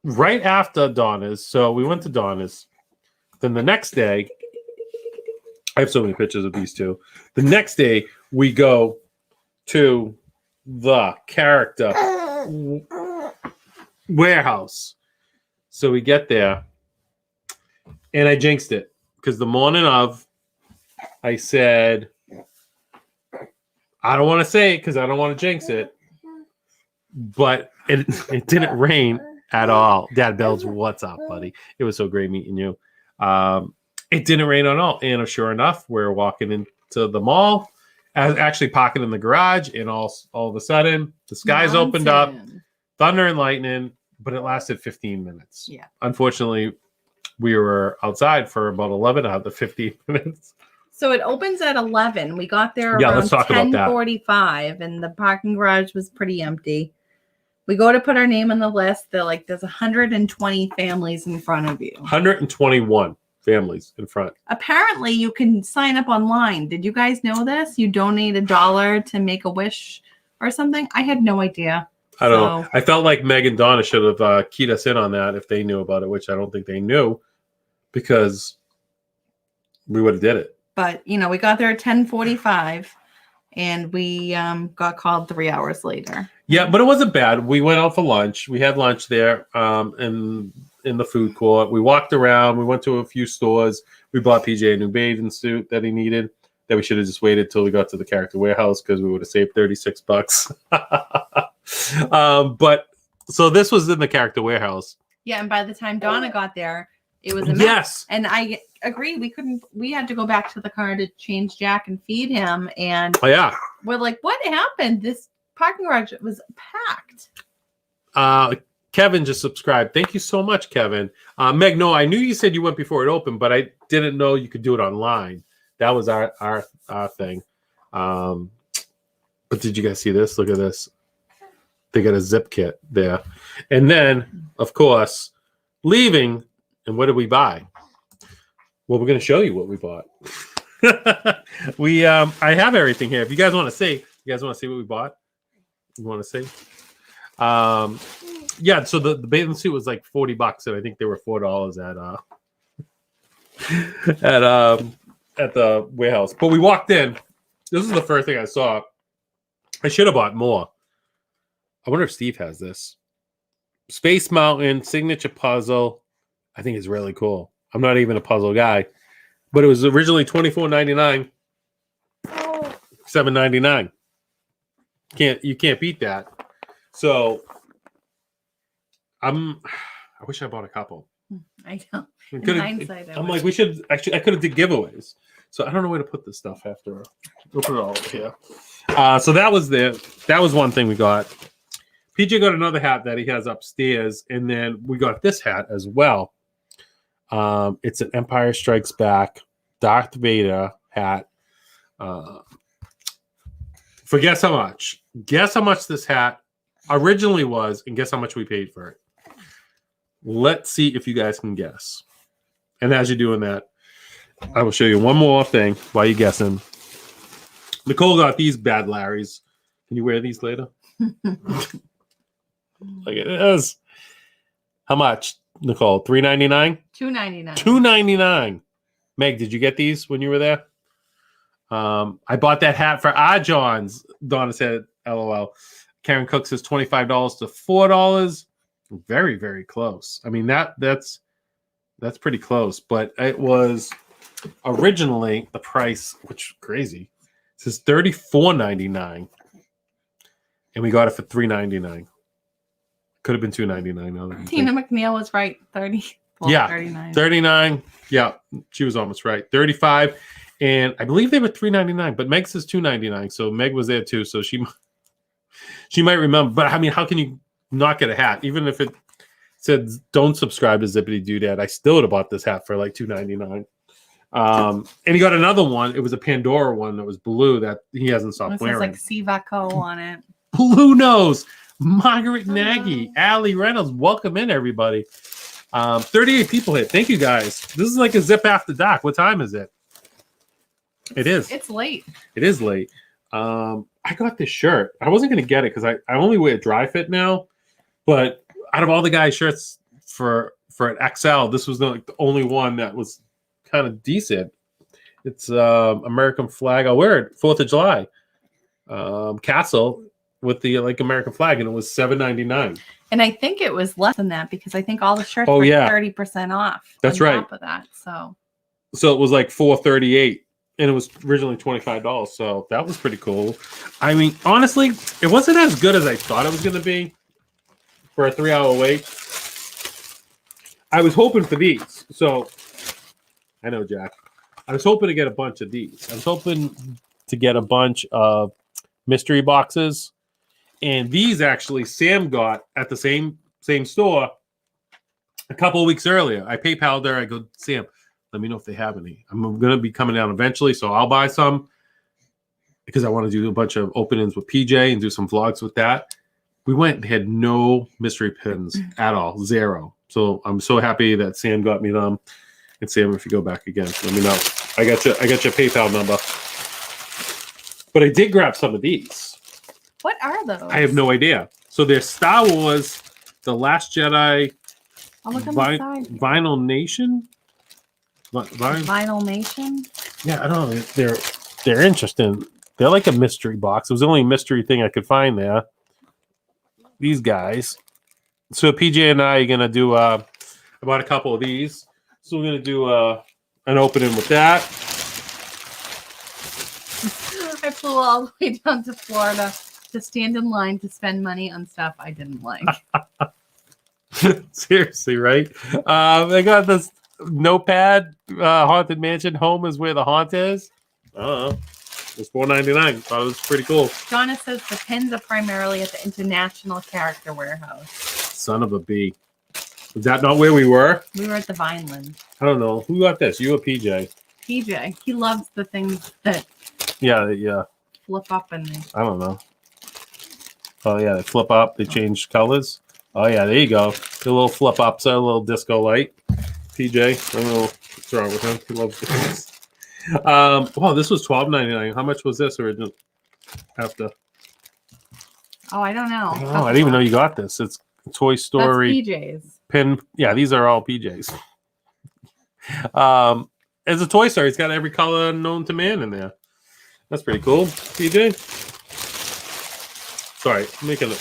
right after Donna's, so we went to Donna's. Then the next day, I have so many pictures of these two. The next day, we go to the character warehouse. So we get there, and I jinxed it because the morning of, I said, I don't want to say it because I don't want to jinx it, but it didn't rain at all. Dad Bells, what's up, buddy? It was so great meeting you. It didn't rain at all, and sure enough, we're walking into the mall. I was actually parking in the garage, and all of a sudden, the skies opened up, thunder and lightning, but it lasted 15 minutes. Yeah. Unfortunately, we were outside for about 11 out of the 15 minutes. So it opens at 11. We got there Yeah, around let's talk about that. 10:45, and the parking garage was pretty empty. We go to put our name on the list. They're like, there's 120 families in front of you. 121 families in front. Apparently, you can sign up online. Did you guys know this? You donate $1 to make a wish or something. I had no idea. I don't know. I felt like Meg and Donna should have keyed us in on that if they knew about it, which I don't think they knew, because we would have did it. But, we got there at 10:45, and we got called 3 hours later. Yeah, but it wasn't bad. We went out for lunch. We had lunch there in the food court. We walked around. We went to a few stores. We bought PJ a new bathing suit that he needed, that we should have just waited till we got to the character warehouse because we would have saved $36. But so this was in the character warehouse. Yeah, and by the time Donna got there, it was a mess. Yes. And I agree. We had to go back to the car to change Jack and feed him. And we're like, what happened? This parking garage was packed. Kevin just subscribed. Thank you so much, Kevin. Meg, no, I knew you said you went before it opened, but I didn't know you could do it online. That was our thing. But did you guys see this? Look at this. They got a zip kit there. And then, of course, leaving, and what did we buy? Well, we're going to show you what we bought. I have everything here. If you guys want to see, what we bought? You want to see? Yeah, so the bathing suit was like $40, and I think they were $4 at the warehouse. But we walked in. This is the first thing I saw. I should have bought more. I wonder if Steve has this. Space Mountain signature puzzle. I think it's really cool. I'm not even a puzzle guy, but it was originally $24.99, $7.99. You can't beat that. So I wish I bought a couple. I know. In hindsight, I'm like, we should actually. I could have did giveaways. So I don't know where to put this stuff after. We'll put it all up here. So that was that was one thing we got. PJ got another hat that he has upstairs, and then we got this hat as well. It's an Empire Strikes Back Darth Vader hat. For guess how much? Guess how much this hat originally was, and guess how much we paid for it. Let's see if you guys can guess. And as you're doing that, I will show you one more thing while you're guessing. Nicole got these bad Larrys. Can you wear these later? Look at this. How much, Nicole? $3.99? $2.99. $2.99. Meg, did you get these when you were there? I bought that hat for our Johns. Donna said, LOL. Karen Cook says $25 to $4. Very, very close. I mean, that's pretty close. But it was Originally, the price, which is crazy, says $34.99, and we got it for $3.99. Could have been $2.99. Tina McNeil was right. 30. Well, Yeah, 39. 39. Yeah, she was almost right. 35, and I believe they were $3.99, but Meg says $2.99, so Meg was there too, so she might remember. But I mean, how can you not get a hat? Even if it said don't subscribe to Zippity Doodad, I still would have bought this hat for like $2.99. And he got another one. It was a Pandora one that was blue that he hasn't stopped wearing. It says like Sivaco on it. Blue nose. Margaret Nagy, Allie Reynolds. Welcome in, everybody. 38 people here. Thank you, guys. This is like a Zip After Dark. What time is it? It is. It's late. It is late. I got this shirt. I wasn't going to get it because I only wear dry fit now. But out of all the guys' shirts for an XL, this was the only one that was kind of decent. It's American flag. I'll wear it 4th of July. Castle with the American flag, and it was $7.99. And I think it was less than that because I think all the shirts were 30% off. That's on right. Top of that, so it was like $4.38, and it was originally $25. So that was pretty cool. I mean, honestly, it wasn't as good as I thought it was going to be for a 3-hour wait. I was hoping for these. So I know, Jack. I was hoping to get a bunch of these. I was hoping to get a bunch of mystery boxes. And these actually Sam got at the same store a couple of weeks earlier. I PayPal'd her. I go, Sam, let me know if they have any. I'm going to be coming down eventually, so I'll buy some because I want to do a bunch of openings with PJ and do some vlogs with that. We went and had no mystery pins at all, 0. So I'm so happy that Sam got me them. And Sam, if you go back again, let me know. I got your PayPal number. But I did grab some of these. What are those? I have no idea. So they're Star Wars, The Last Jedi, Vinyl Nation. Vinyl Nation? Yeah, I don't know. They're interesting. They're like a mystery box. It was the only mystery thing I could find there. These guys. So PJ and I are going to do I bought a couple of these. So we're going to do an opening with that. I flew all the way down to Florida to stand in line to spend money on stuff I didn't like. Seriously, right? I got this notepad, Haunted Mansion. Home is where the haunt is. I don't know. It was $4.99. Thought it was pretty cool. Donna says the pins are primarily at the International Character Warehouse. Son of a bee. Is that not where we were? We were at the Vineland. I don't know. Who got this? You or PJ? PJ. He loves the things that flip up and I don't know. Oh, yeah, they flip up. They change colors. Oh, yeah, there you go. The little flip ups, a little disco light. PJ, I don't know what's wrong with him. He loves this. Wow, this was $12.99. How much was this original? After? Oh, I don't know. Oh, I didn't even know you got this. It's Toy Story. That's PJ's. Pin. Yeah, these are all PJ's. As a Toy Story, it's got every color known to man in there. That's pretty cool. PJ? Sorry, I'm making a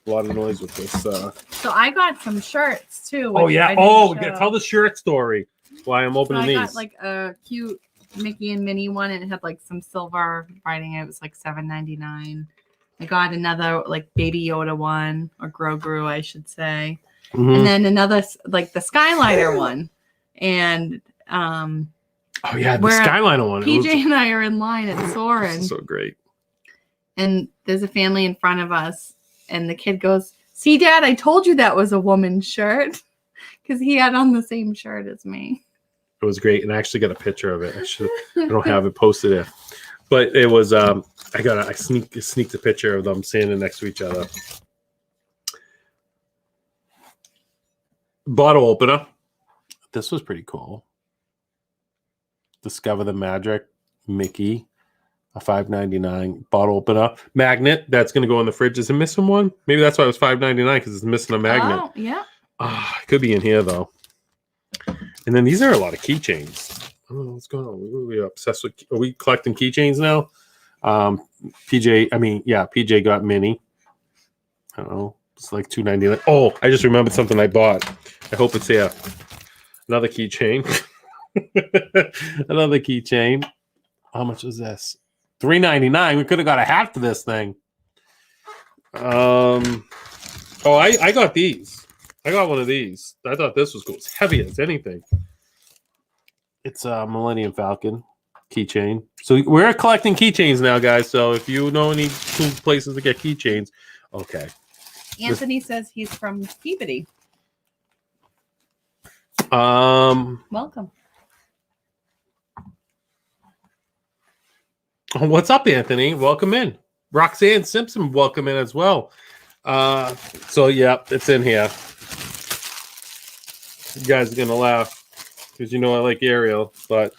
lot of noise with this. So I got some shirts too. Oh, yeah. Tell the shirt story. Why I'm opening these. I got like a cute Mickey and Minnie one, and it had like some silver writing. It was like $7.99. I got another like Baby Yoda one, or Grogu, I should say, and then another like the Skyliner one, and oh yeah, the Skyliner one. PJ and I are in line at Soarin'. So great. And there's a family in front of us, and the kid goes, "See, Dad, I told you that was a woman's shirt," because he had on the same shirt as me. It was great, and I actually got a picture of it. I don't have it posted there, but it was. I sneaked a picture of them standing next to each other. Bottle opener. This was pretty cool. Discover the Magic Mickey, a $5.99 bottle opener. Magnet that's going to go in the fridge. Is it missing one? Maybe that's why it was $5.99 because it's missing a magnet. Oh, yeah. It could be in here though. And then these are a lot of keychains. I don't know what's going on. Are we obsessed with? Are we collecting keychains now? PJ got Minnie. I don't know. It's like $2.99. Oh, I just remembered something I bought. I hope it's here. Another keychain. Another keychain. How much was this? $3.99. We could have got a hat for this thing. Oh, I got these. I got one of these. I thought this was cool. It's heavy as anything. It's a Millennium Falcon keychain. So we're collecting keychains now, guys. So if you know any cool places to get keychains, okay. Anthony says he's from Zippity. Welcome. What's up, Anthony? Welcome in. Roxanne Simpson, welcome in as well. So yeah, it's in here. You guys are gonna laugh because you know I like Ariel, but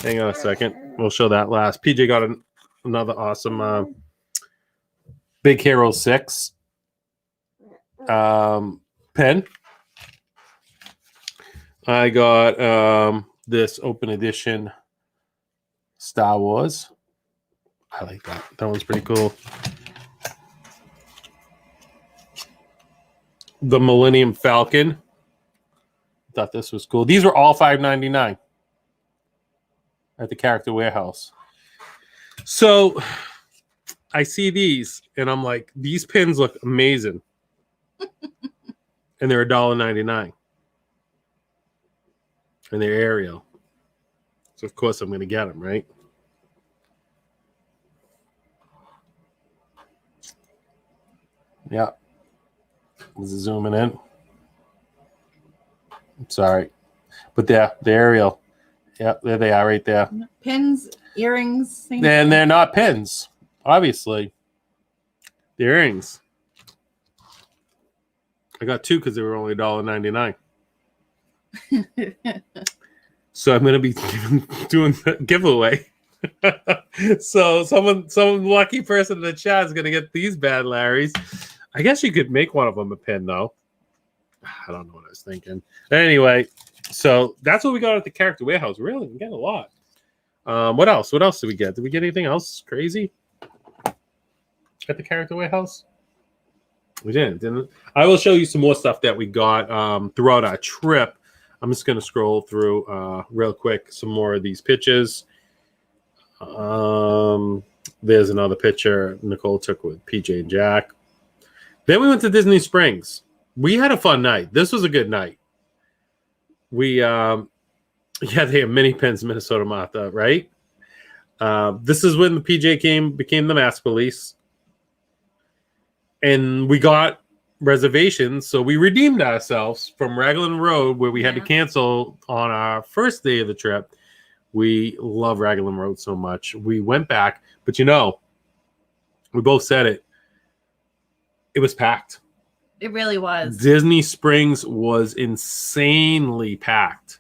hang on a second. We'll show that last. PJ got another awesome Big Hero 6 pen. I got this open edition Star Wars. I like that. That one's pretty cool. The Millennium Falcon. Thought this was cool. These were all $5.99 at the Character Warehouse. So I see these and I'm like, these pins look amazing. And they're $1.99. And they're Ariel. So of course I'm going to get them, right? Yeah. This is zooming in. I'm sorry. But they're Ariel. Yeah, there they are right there. Pins, earrings. And they're not pins, obviously. They're earrings. I got two because they were only $1.99. So I'm going to be doing the giveaway. So some lucky person in the chat is going to get these bad Larrys. I guess you could make one of them a pin, though. I don't know what I was thinking. Anyway, so that's what we got at the Character Warehouse. Really, we get a lot. What else? What else did we get? Did we get anything else crazy at the Character Warehouse? We didn't. I will show you some more stuff that we got throughout our trip. I'm just going to scroll through real quick some more of these pictures. There's another picture Nicole took with PJ and Jack. Then we went to Disney Springs. We had a fun night. This was a good night. We, they have mini pins, Minnesota Martha, right? This is when the PJ became the mask police. And we got reservations, so we redeemed ourselves from Raglan Road, where we had to cancel on our first day of the trip. We love Raglan Road so much. We went back, but we both said it. It was packed. It really was. Disney Springs was insanely packed.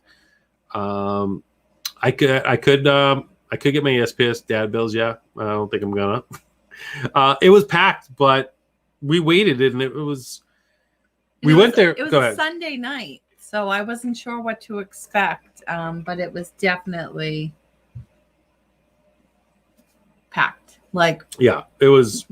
I could get my SPS dad bills. Yeah, I don't think I'm gonna. It was packed, but we waited, and it was. We went there. It was a Sunday night, so I wasn't sure what to expect. But it was definitely packed. Like, yeah, it was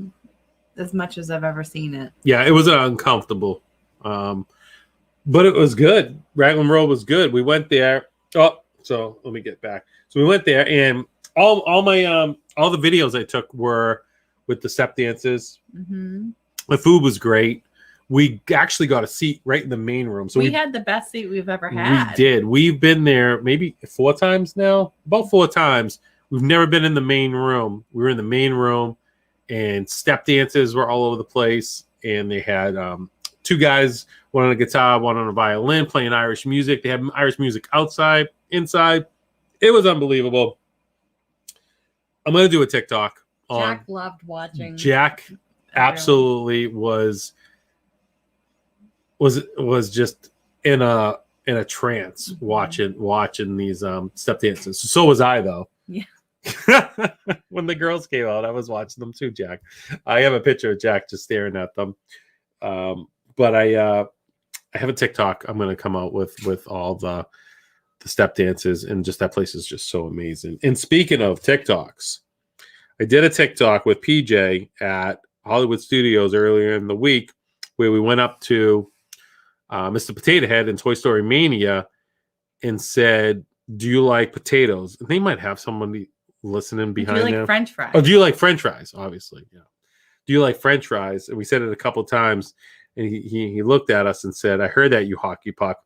as much as I've ever seen it. Yeah, it was uncomfortable, but it was good. Raglan Road was good. We went there. Oh, so let me get back. So we went there, and all the videos I took were with the step dances. Mm-hmm. The food was great. We actually got a seat right in the main room. So we had the best seat we've ever had. We did. We've been there maybe 4 times now. About 4 times. We've never been in the main room. We were in the main room, and step dances were all over the place. And they had 2 guys, one on a guitar, one on a violin, playing Irish music. They had Irish music outside, inside. It was unbelievable. I'm going to do a TikTok. Jack loved watching. Jack absolutely was just in a trance watching these step dances. So was I, though. Yeah. When the girls came out, I was watching them too, Jack. I have a picture of Jack just staring at them. But I have a TikTok I'm going to come out with all the step dances, and just that place is just so amazing. And speaking of TikToks, I did a TikTok with PJ at Hollywood Studios earlier in the week where we went up to Mr. Potato Head in Toy Story Mania and said, "Do you like potatoes?" They might have somebody listening behind them. Do you like French fries? Oh, do you like French fries? Obviously, yeah. Do you like French fries? And we said it a couple times, and he looked at us and said, "I heard that, you hockey puck."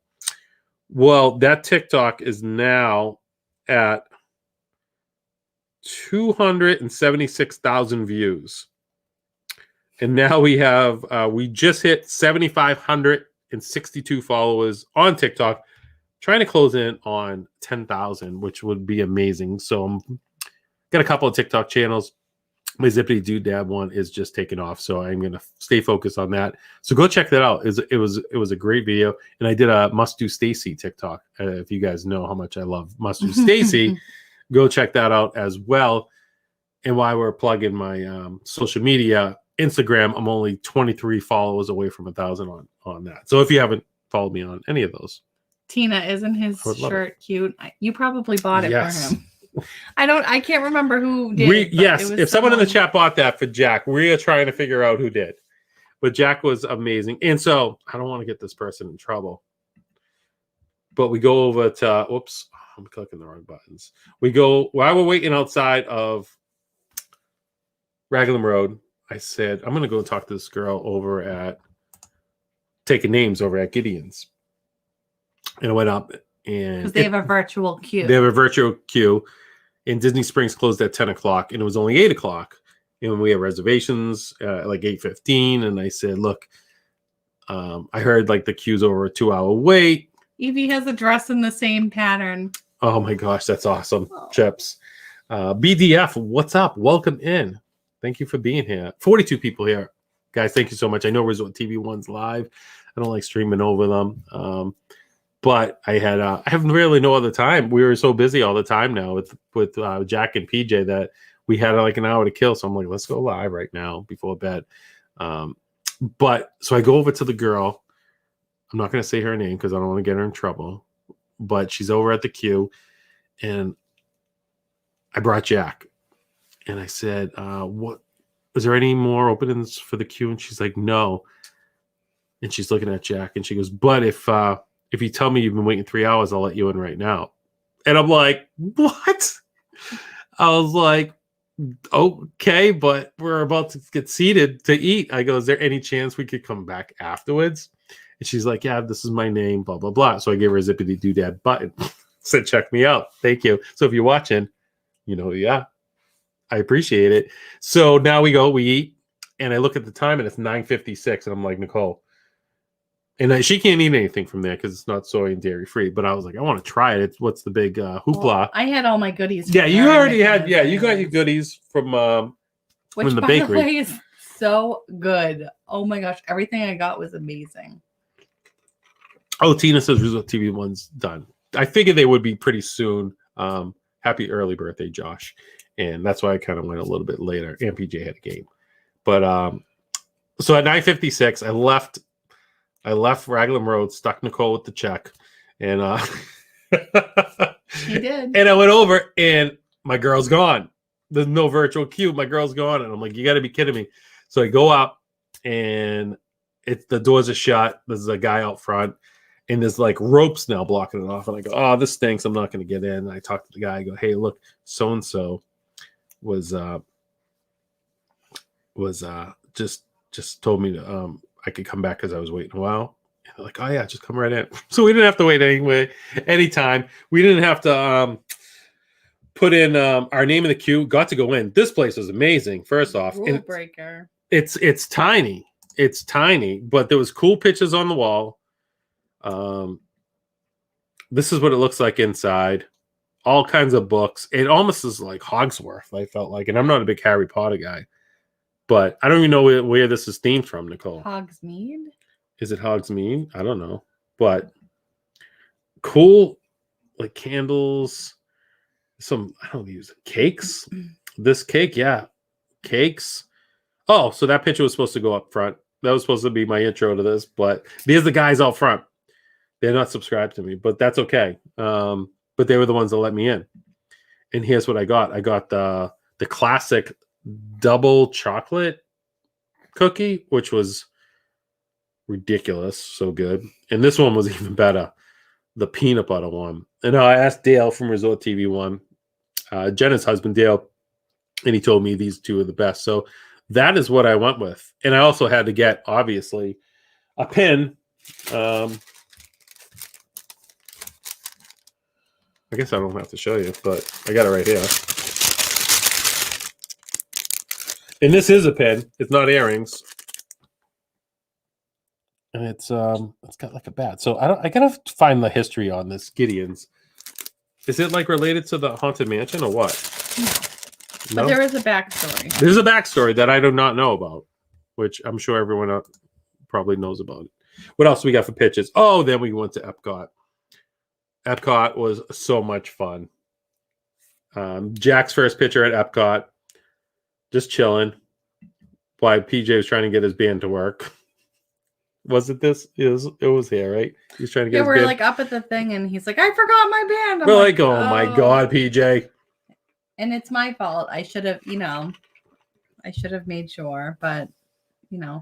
Well, that TikTok is now at 276,000 views. And now we have, we just hit 7,562 followers on TikTok, trying to close in on 10,000, which would be amazing. So I'm got a couple of TikTok channels. My Zippity Doodad one is just taking off, so I'm going to stay focused on that. So go check that out. It was a great video, and I did a Must Do Stacy TikTok. If you guys know how much I love Must Do Stacy, go check that out as well. And while we're plugging my social media, Instagram, I'm only 23 followers away from 1,000 on that. So if you haven't followed me on any of those, Tina, isn't his shirt cute? You probably bought it for him. I can't remember who did. Yes, if someone in the chat bought that for Jack, we are trying to figure out who did. But Jack was amazing. And so I don't want to get this person in trouble. But we go over to, whoops, I'm clicking the wrong buttons. We go, while we're waiting outside of Raglan Road, I said, I'm going to go talk to this girl over at Taking Names over at Gideon's. And I went up and because they have a virtual queue. They have a virtual queue. And Disney Springs closed at 10 o'clock, and it was only 8 o'clock. And we had reservations like 8:15. And I said, look, I heard like the queue's over a 2-hour wait. Evie has a dress in the same pattern. Oh my gosh, that's awesome. Chips. BDF, what's up? Welcome in. Thank you for being here. 42 people here. Guys, thank you so much. I know Resort TV One's live. I don't like streaming over them. But I have really no other time. We were so busy all the time now with Jack and PJ that we had like an hour to kill. So I'm like, let's go live right now before bed. But so I go over to the girl. I'm not going to say her name because I don't want to get her in trouble. But she's over at the queue, and I brought Jack, and I said, "What? Is there any more openings for the queue?" And she's like, "No." And she's looking at Jack, and she goes, "But if you tell me you've been waiting 3 hours, I'll let you in right now." And I'm like, what? I was like, okay, but we're about to get seated to eat. I go, is there any chance we could come back afterwards? And she's like, yeah, this is my name, blah, blah, blah. So I gave her a Zippity Doodad button. Said, check me out. Thank you. So if you're watching, yeah, I appreciate it. So now we eat, and I look at the time, and it's 9:56, and I'm like, Nicole, and she can't eat anything from there because it's not soy and dairy free. But I was like, I want to try it. What's the big hoopla? Well, I had all my goodies. Yeah, you already had. Yeah, you got your goodies from the bakery. By the way, is so good. Oh my gosh, everything I got was amazing. Oh, Tina says Resort TV One's done. I figured they would be pretty soon. Happy early birthday, Josh. And that's why I kind of went a little bit later. And PJ had a game. But so at 9:56, I left Raglan Road, stuck Nicole with the check, and he did. And I went over, and my girl's gone. There's no virtual queue. My girl's gone, and I'm like, you got to be kidding me. So I go up, and the doors are shut. There's a guy out front, and there's like ropes now blocking it off. And I go, oh, this stinks. I'm not going to get in. And I talk to the guy. I go, hey, look, so and so was just told me to I could come back because I was waiting a while. And they're like, oh yeah, just come right in. So we didn't have to wait anytime. We didn't have to put in our name in the queue. Got to go in. This place was amazing. First off, rule breaker. It's tiny. It's tiny, but there was cool pictures on the wall. This is what it looks like inside. All kinds of books. It almost is like Hogsworth, I felt like. And I'm not a big Harry Potter guy. But I don't even know where this is themed from, Nicole. Hogsmeade? Is it Hogsmeade? I don't know. But cool, like candles. I don't use cakes. This cake, yeah. Cakes. Oh, so that picture was supposed to go up front. That was supposed to be my intro to this. But there's the guys out front. They're not subscribed to me, but that's okay. But they were the ones that let me in. And here's what I got. I got the classic double chocolate cookie, which was ridiculous, so good. And this one was even better, the peanut butter one. And I asked Dale from Resort TV one, Jenna's husband Dale, and he told me these two are the best. So that is what I went with. And I also had to get, obviously, a pin. I guess I don't have to show you, but I got it right here. And this is a pin. It's not earrings. And it's got like a bat. So I gotta find the history on this Gideon's. Is it like related to the Haunted Mansion or what? No. But there is a backstory. There's a backstory that I do not know about, which I'm sure everyone probably knows about it. What else we got for pitches? Oh, then we went to Epcot. Epcot was so much fun. Jack's first picture at Epcot, just chilling while PJ was trying to get his band to work. Was it this? It was here, right? He's trying to get his we're band. like up at the thing and he's like, I forgot my band. I'm we're like, oh my God, PJ. And it's my fault. I should have made sure, but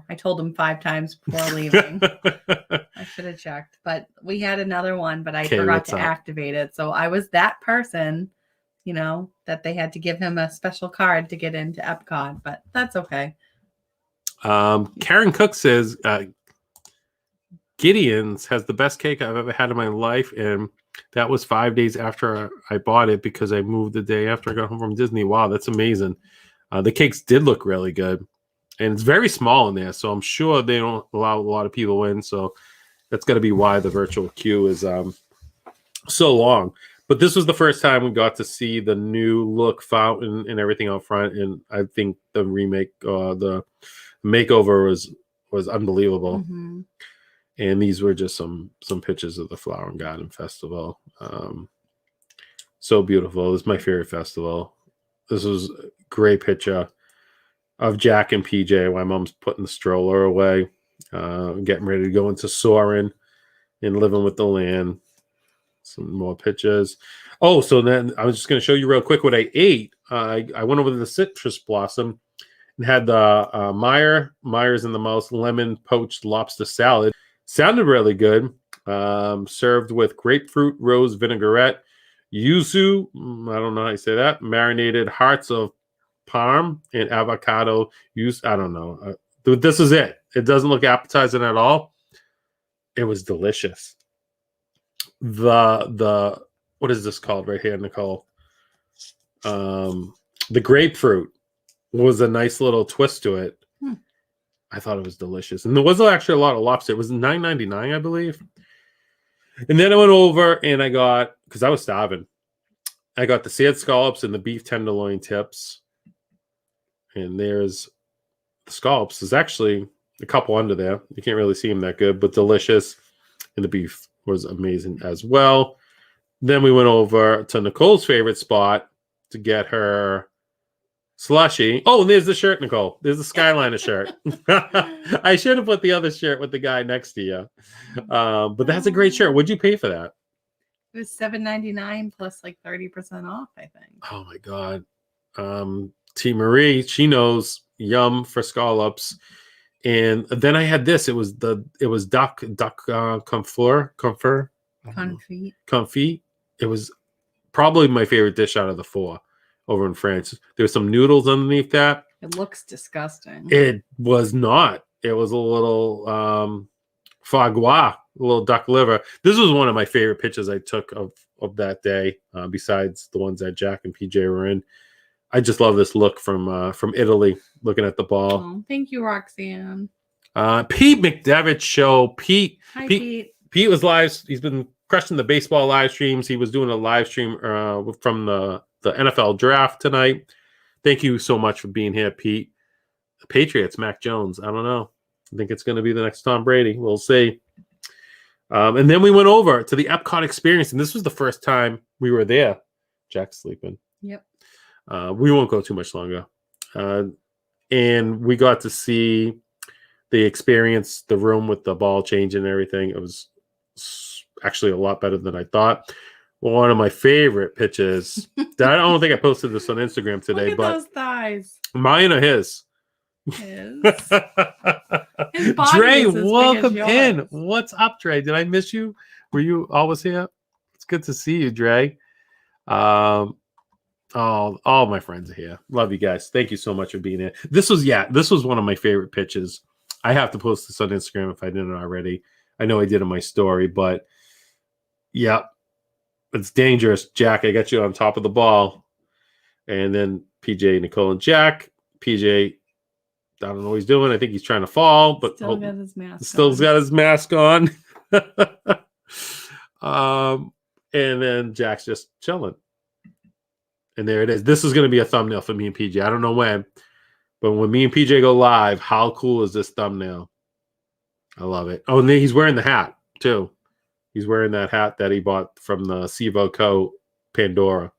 I told him 5 times before leaving. I should have checked, but we had another one, but I forgot to activate it. So I was that person, that they had to give him a special card to get into Epcot, but that's okay. Karen Cook says, Gideon's has the best cake I've ever had in my life. And that was 5 days after I bought it because I moved the day after I got home from Disney. Wow, that's amazing. The cakes did look really good. And it's very small in there, so I'm sure they don't allow a lot of people in. So that's got to be why the virtual queue is so long. But this was the first time we got to see the new look fountain and everything out front. And I think the remake, the makeover was unbelievable. Mm-hmm. And these were just some pictures of the Flower and Garden Festival. So beautiful. This is my favorite festival. This was a great picture of Jack and PJ while Mom's putting the stroller away, getting ready to go into Soarin' and Living with the Land. Some more pictures. Oh, so then I was just going to show you real quick what I ate. I went over to the Citrus Blossom and had the Myers and the Mouse lemon poached lobster salad. Sounded really good. Served with grapefruit rose vinaigrette, yuzu, I don't know how you say that, marinated hearts of parm and avocado use. I don't know. This is it. It doesn't look appetizing at all. It was delicious. The what is this called right here, Nicole? The grapefruit was a nice little twist to it. I thought it was delicious. And there was actually a lot of lobster. It was $9.99, I believe. And then I went over and I got, because I was starving, I got the sad scallops and the beef tenderloin tips. And there's the scallops. There's actually a couple under there. You can't really see them that good, but delicious. And the beef was amazing as well. Then we went over to Nicole's favorite spot to get her slushy. Oh, and there's the shirt, Nicole. There's the Skyliner shirt. I should have put the other shirt with the guy next to you. But that's a great shirt. What'd you pay for that? It was $7.99 plus like 30% off, I think. Oh my God. T. Marie, she knows yum for scallops. And then I had this. It was duck confit. It was probably my favorite dish out of the 4 over in France. There's some noodles underneath that. It looks disgusting. It was not. It was a little foie gras, a little duck liver. This was one of my favorite pictures I took of that day, besides the ones that Jack and PJ were in. I just love this look from Italy, looking at the ball. Oh, thank you, Roxanne. Pete McDevitt's show. Pete was live. He's been crushing the baseball live streams. He was doing a live stream from the NFL draft tonight. Thank you so much for being here, Pete. The Patriots, Mac Jones. I don't know. I think it's going to be the next Tom Brady. We'll see. And then we went over to the Epcot Experience, and this was the first time we were there. Jack's sleeping. Yep. We won't go too much longer. And we got to see the experience, the room with the ball change and everything. It was actually a lot better than I thought. One of my favorite pitches. I don't think I posted this on Instagram today, Look at but those thighs. Mine or his? His body Dre, is as big as welcome in. yours. What's up, Dre? Did I miss you? Were you always here? It's good to see you, Dre. All my friends are here. Love you guys. Thank you so much for being here. This was one of my favorite pitches. I have to post this on Instagram if I didn't already. I know I did in my story, but yeah, it's dangerous. Jack, I got you on top of the ball. And then PJ, Nicole, and Jack. PJ, I don't know what he's doing. I think he's trying to fall, but Still got his mask got his mask on. And then Jack's just chilling. And there it is. This is going to be a thumbnail for me and PJ. I don't know when, but when me and PJ go live, how cool is this thumbnail? I love it. Oh, and then he's wearing the hat too. He's wearing that hat that he bought from the Sevo Co. Pandora.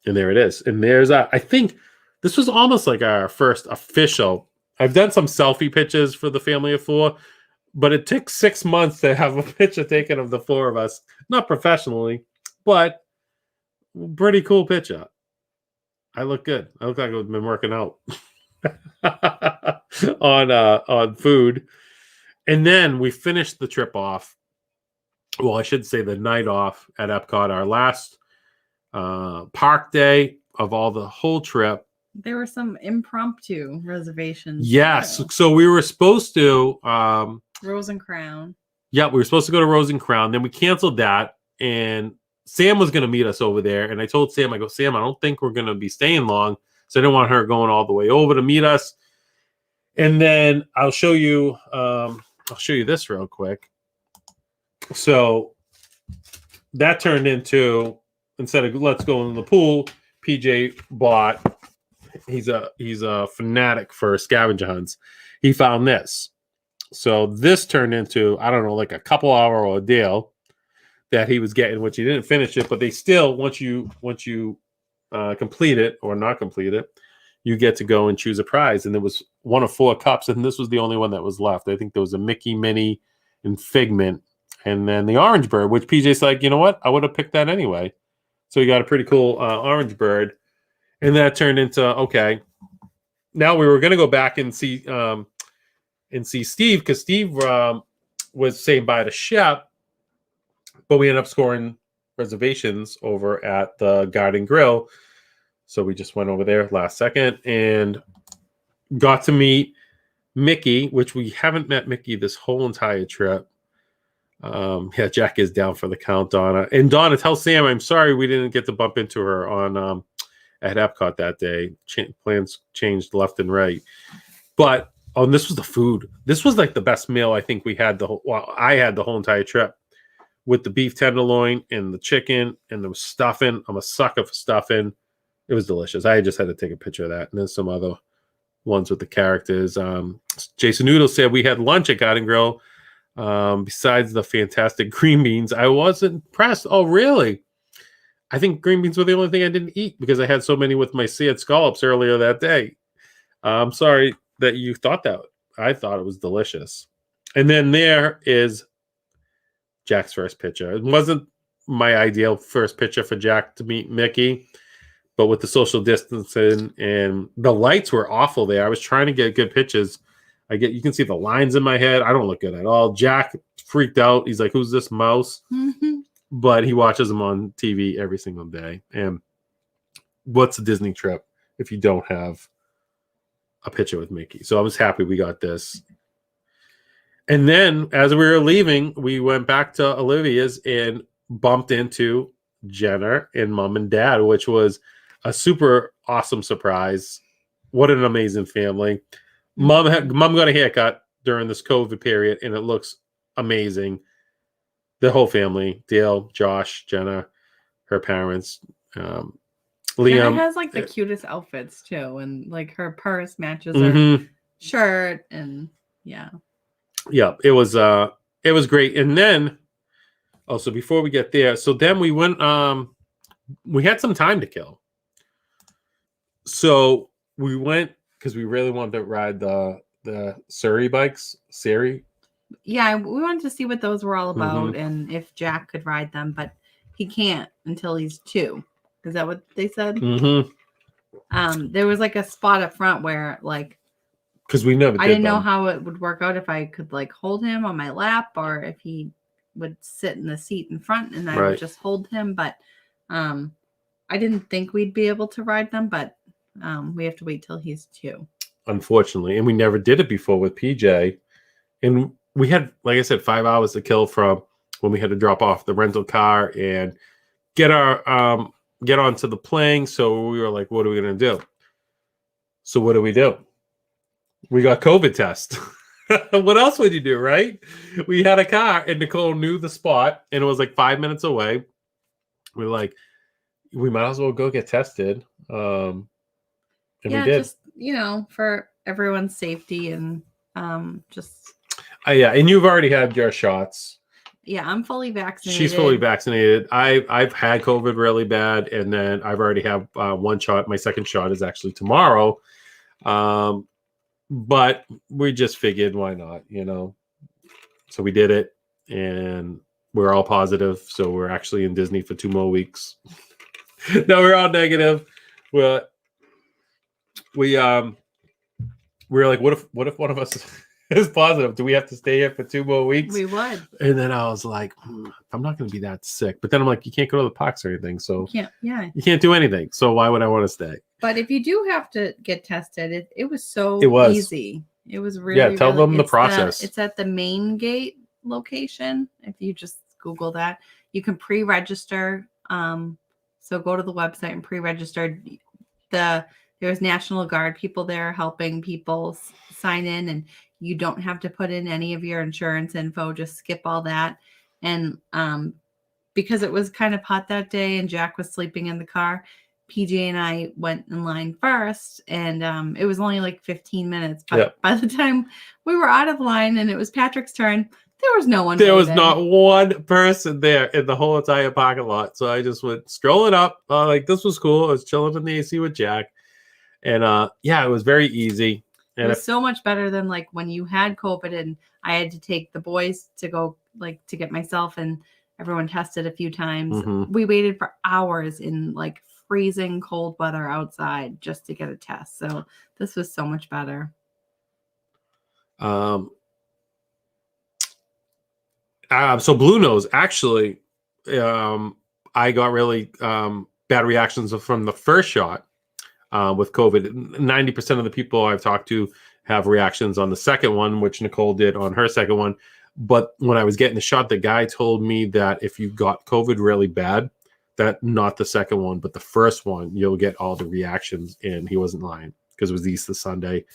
And there it is. And there's I think this was almost like our first official. I've done some selfie pictures for the family of 4, but it took 6 months to have a picture taken of the 4 of us. Not professionally, but pretty cool picture. I look good. I look like I've been working out on food. And then we finished the trip off. Well, I should say the night off at Epcot, our last park day of the whole trip. There were some impromptu reservations. Yes. too. So we were supposed to Rose and Crown. Yeah, we were supposed to go to Rose and Crown. Then we canceled that, and Sam was going to meet us over there. And I told Sam, I go, Sam, I don't think we're going to be staying long. So I didn't want her going all the way over to meet us. And then I'll show you this real quick. So that turned into, instead of let's go in the pool, PJ bought, he's a fanatic for scavenger hunts. He found this. So this turned into, I don't know, like a couple hour ordeal that he was getting, which he didn't finish it, but they still, once you complete it or not complete it, you get to go and choose a prize. And there was one of 4 cups, and this was the only one that was left. I think there was a Mickey, Minnie, and Figment, and then the orange bird, which PJ's like, you know what? I would have picked that anyway. So he got a pretty cool orange bird. And that turned into, okay, now we were going to go back and see Steve, because Steve was saying bye to Shep, but we ended up scoring reservations over at the Garden Grill. So we just went over there last second and got to meet Mickey, which we haven't met Mickey this whole entire trip. Yeah, Jack is down for the count, Donna. And Donna, tell Sam I'm sorry we didn't get to bump into her on at Epcot that day. Plans changed left and right. But and this was the food. This was like the best meal I think we had I had the whole entire trip, with the beef tenderloin and the chicken and the stuffing. I'm a sucker for stuffing. It was delicious. I just had to take a picture of that. And then some other ones with the characters. Jason Noodle said we had lunch at Garden Grill. Besides the fantastic green beans, I was impressed. Oh, really? I think green beans were the only thing I didn't eat because I had so many with my seared scallops earlier that day. I'm sorry that you thought that. I thought it was delicious. And then there is Jack's first picture. It wasn't my ideal first picture for Jack to meet Mickey, but with the social distancing and the lights were awful there. I was trying to get good pictures. You can see the lines in my head. I don't look good at all. Jack freaked out. He's like, who's this mouse? Mm-hmm. But he watches them on TV every single day. And what's a Disney trip if you don't have a picture with Mickey? So I was happy we got this. And then as we were leaving, we went back to Olivia's and bumped into Jenna and Mom and Dad, which was a super awesome surprise. What an amazing family. Mom got a haircut during this COVID period, and it looks amazing. The whole family, Dale, Josh, Jenna, her parents, Liam. Jenna has like the cutest outfits too, and like her purse matches her shirt, and yeah, it was great. And then also before we get there, so then we went. We had some time to kill, so we went because we really wanted to ride the Surrey bikes. Surrey. Yeah, we wanted to see what those were all about and if Jack could ride them, but he can't until he's 2. Is that what they said? Mm-hmm. There was like a spot up front where like because we never. I didn't know how it would work out if I could like hold him on my lap or if he would sit in the seat in front and I would just hold him. But I didn't think we'd be able to ride them, but we have to wait till he's 2. Unfortunately, and we never did it before with PJ, and we had, like I said, 5 hours to kill from when we had to drop off the rental car and get onto the plane. So we were like, what are we going to do? So what do? We got COVID test. What else would you do, right? We had a car and Nicole knew the spot and it was like 5 minutes away. We were like, we might as well go get tested. And we did. Just, for everyone's safety and just. Yeah, and you've already had your shots. Yeah, I'm fully vaccinated. She's fully vaccinated. I've had COVID really bad, and then I've already have one shot. My second shot is actually tomorrow. But we just figured, why not, So we did it, and we're all positive. So we're actually in Disney for 2 more weeks. No, we're all negative. Well, we were like, what if one of us is positive? Do we have to stay here for 2 more weeks? We would. And then I was like, I'm not going to be that sick. But then I'm like, you can't go to the parks or anything. So you can't do anything. So why would I want to stay? But if you do have to get tested, it was so easy. It was really, tell them the process. It's at the main gate location. If you just Google that, you can pre-register. So go to the website and pre-register. There's National Guard people there helping people sign in, and you don't have to put in any of your insurance info. Just skip all that. And because it was kind of hot that day and Jack was sleeping in the car, PJ and I went in line first, and it was only like 15 minutes. But by the time we were out of line and it was Patrick's turn, there was no one. There was not one person there in the whole entire parking lot. So I just went strolling up. Like, this was cool. I was chilling in the AC with Jack. And it was very easy. And it was so much better than like when you had COVID and I had to take the boys to go like to get myself and everyone tested a few times. Mm-hmm. We waited for hours in like freezing cold weather outside just to get a test. So this was so much better. So Blue Nose, actually, I got really bad reactions from the first shot with COVID. 90% of the people I've talked to have reactions on the second one, which Nicole did on her second one. But when I was getting the shot, the guy told me that if you got COVID really bad, that not the second one, but the first one, you'll get all the reactions. And he wasn't lying because it was Easter Sunday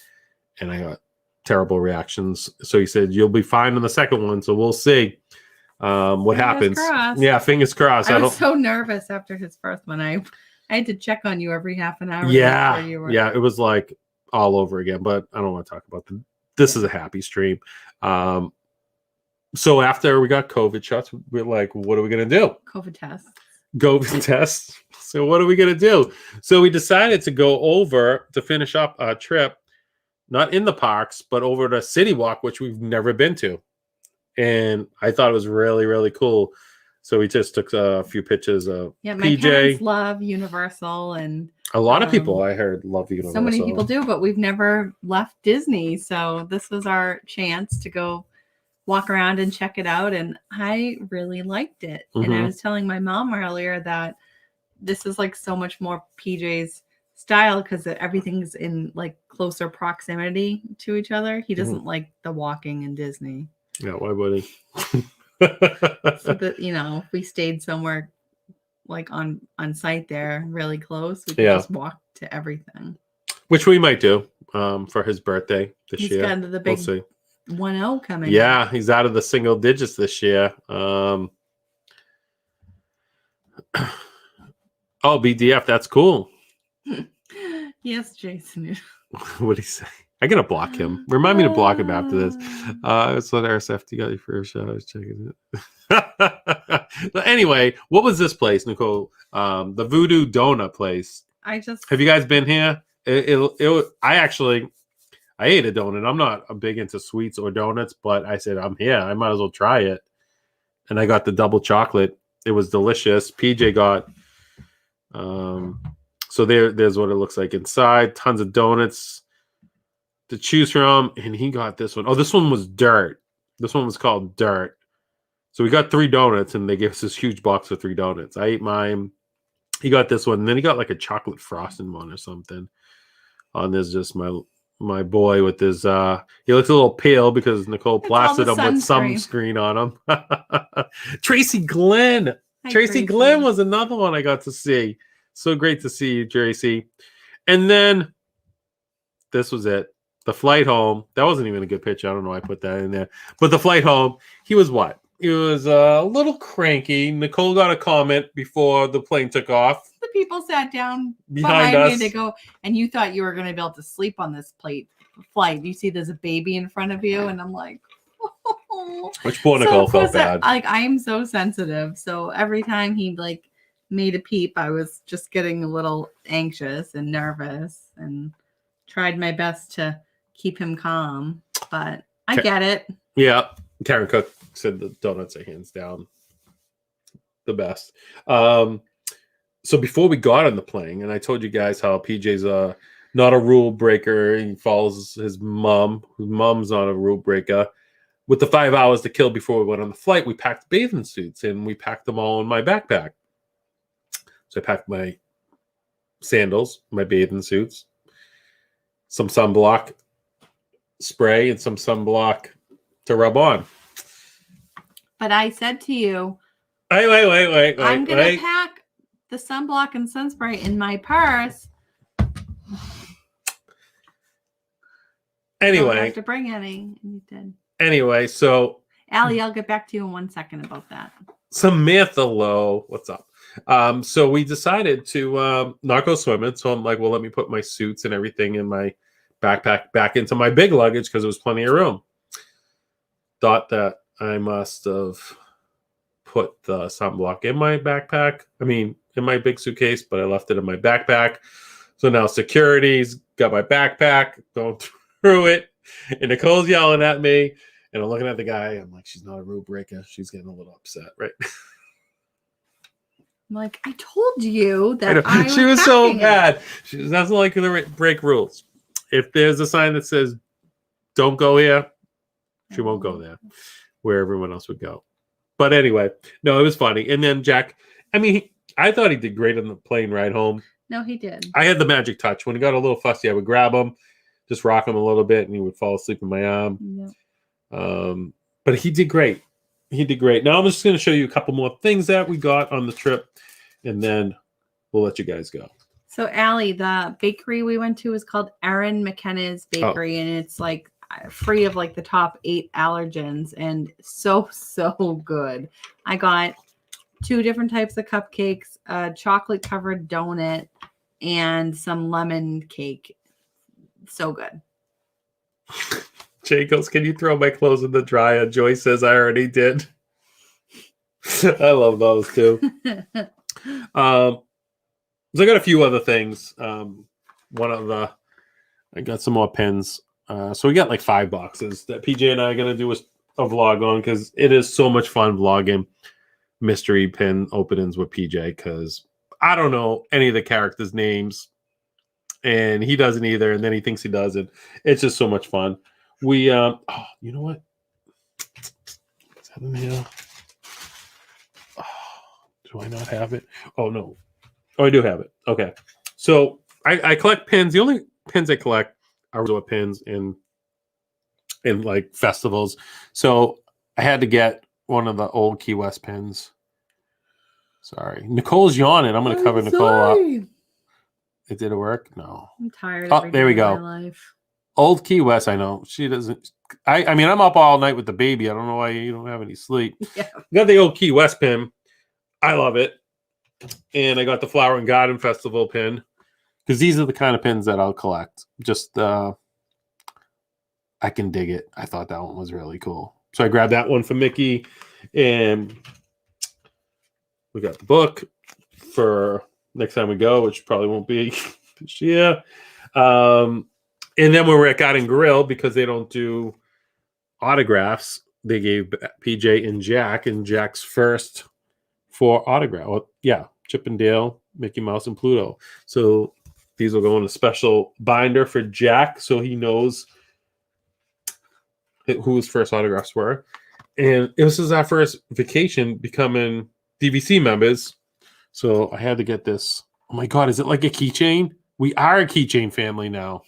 and I got terrible reactions. So he said, you'll be fine on the second one. So we'll see what happens. Crossed. Yeah, fingers crossed. I was so nervous after his first one. I had to check on you every half an hour. Yeah, it was like all over again, but I don't want to talk about them. This is a happy stream. So after we got COVID shots, we're like, what are we going to do? COVID tests. So what are we going to do? So we decided to go over to finish up our trip, not in the parks, but over to City Walk, which we've never been to. And I thought it was really, really cool. So we just took a few pictures of my PJ. Parents love Universal, and a lot of people I heard love Universal. So many people do, but we've never left Disney. So this was our chance to go walk around and check it out. And I really liked it. Mm-hmm. And I was telling my mom earlier that this is like so much more PJ's style because everything's in like closer proximity to each other. He doesn't like the walking in Disney. Yeah, why would he? So that, if we stayed somewhere like on site there really close, we could just walk to everything. Which we might do for his birthday this year. He's got the big 1-0 coming. Yeah, he's out of the single digits this year. Oh, BDF, that's cool. Yes, Jason. What did he say? I gotta block him. Remind me to block him after this. It's what RSFT got you for a shot. I was checking it. But anyway, what was this place, Nicole? The Voodoo Donut place. Have you guys been here? I ate a donut. I'm not big into sweets or donuts, but I said I'm here. I might as well try it. And I got the double chocolate. It was delicious. PJ got So there's what it looks like inside. Tons of donuts to choose from. And he got this one. Oh, this one was dirt. This one was called dirt. So we got 3 donuts, and they gave us this huge box of 3 donuts. I ate mine. He got this one, and then he got like a chocolate frosting one or something. On this, just my boy with his he looks a little pale because Nicole plastered him with sunscreen on him. Tracy Glenn. Hi, Tracy Glenn was another one I got to see. So great to see you, Tracy. And then this was it. The flight home. That wasn't even a good picture. I don't know why I put that in there. But the flight home, he was what? He was a little cranky. Nicole got a comment before the plane took off. The people sat down behind me. us. They go, and you thought you were going to be able to sleep on this flight. You see there's a baby in front of you, and I'm like, oh. Which poor Nicole felt bad. I am so sensitive. So every time he like made a peep, I was just getting a little anxious and nervous, and tried my best to keep him calm. But I get it. Yeah. Karen Cook said the donuts are hands down the best. So before we got on the plane, and I told you guys how PJ's not a rule breaker. He follows his mom, whose mom's not a rule breaker. With the 5 hours to kill before we went on the flight, we packed bathing suits, and we packed them all in my backpack. So I packed my sandals, my bathing suits, some sunblock spray, and some sunblock to rub on. But I said to you, wait. I'm going to pack the sunblock and sunspray in my purse. Anyway. Don't have to bring any. And you did. Anyway, so. Allie, I'll get back to you in 1 second about that. Samantha Lowe, what's up? So we decided to not go swimming. So I'm like, well, let me put my suits and everything in my backpack back into my big luggage because there was plenty of room. Thought that I must have put the sunblock in my backpack. I mean, in my big suitcase, but I left it in my backpack. So now security's got my backpack, going through it, and Nicole's yelling at me, and I'm looking at the guy. I'm like, she's not a rule breaker. She's getting a little upset, right? I'm like, I told you that she was so bad. She doesn't like to break rules. If there's a sign that says, don't go here, she won't go there, where everyone else would go. But anyway, no, it was funny. And then Jack, I mean, I thought he did great on the plane ride home. No, he did. I had the magic touch. When he got a little fussy, I would grab him, just rock him a little bit, and he would fall asleep in my arm. Yep. But he did great. He did great. Now I'm just going to show you a couple more things that we got on the trip, and then we'll let you guys go. So, Allie, the bakery we went to is called Erin McKenna's Bakery, and it's like free of like the top 8 allergens, and so good. I got 2 different types of cupcakes, a chocolate covered donut, and some lemon cake. So good. Jay goes, can you throw my clothes in the dryer? Joy says I already did. I love those too. So I got a few other things. I got some more pins. So we got like 5 boxes that PJ and I are going to do a vlog on because it is so much fun vlogging mystery pin openings with PJ because I don't know any of the characters' names and he doesn't either. And then he thinks he does it. It's just so much fun. We, you know what? Is that in here? Oh, do I not have it? Oh, no. Oh, I do have it. Okay. So I collect pins. The only pins I collect are resort pins in like festivals. So I had to get one of the old Key West pins. Sorry. Nicole's yawning. I'm going to cover Nicole up. It didn't work? No. I'm tired. Oh, there we go. My life. Old Key West, I know. She doesn't. I mean, I'm up all night with the baby. I don't know why you don't have any sleep. Yeah. Got the old Key West pin. I love it. And I got the Flower and Garden Festival pin. Because these are the kind of pins that I'll collect. Just, I can dig it. I thought that one was really cool. So I grabbed that one for Mickey. And we got the book for next time we go, which probably won't be this year. And then when we're at Garden Grill, because they don't do autographs, they gave PJ and Jack's first 4 autograph. Well, yeah, Chip and Dale Mickey Mouse and Pluto. So these will go in a special binder for Jack, so he knows who his first autographs were. And this is our first vacation becoming DVC members. So I had to get this. Oh my God, is it like a keychain? We are a keychain family now.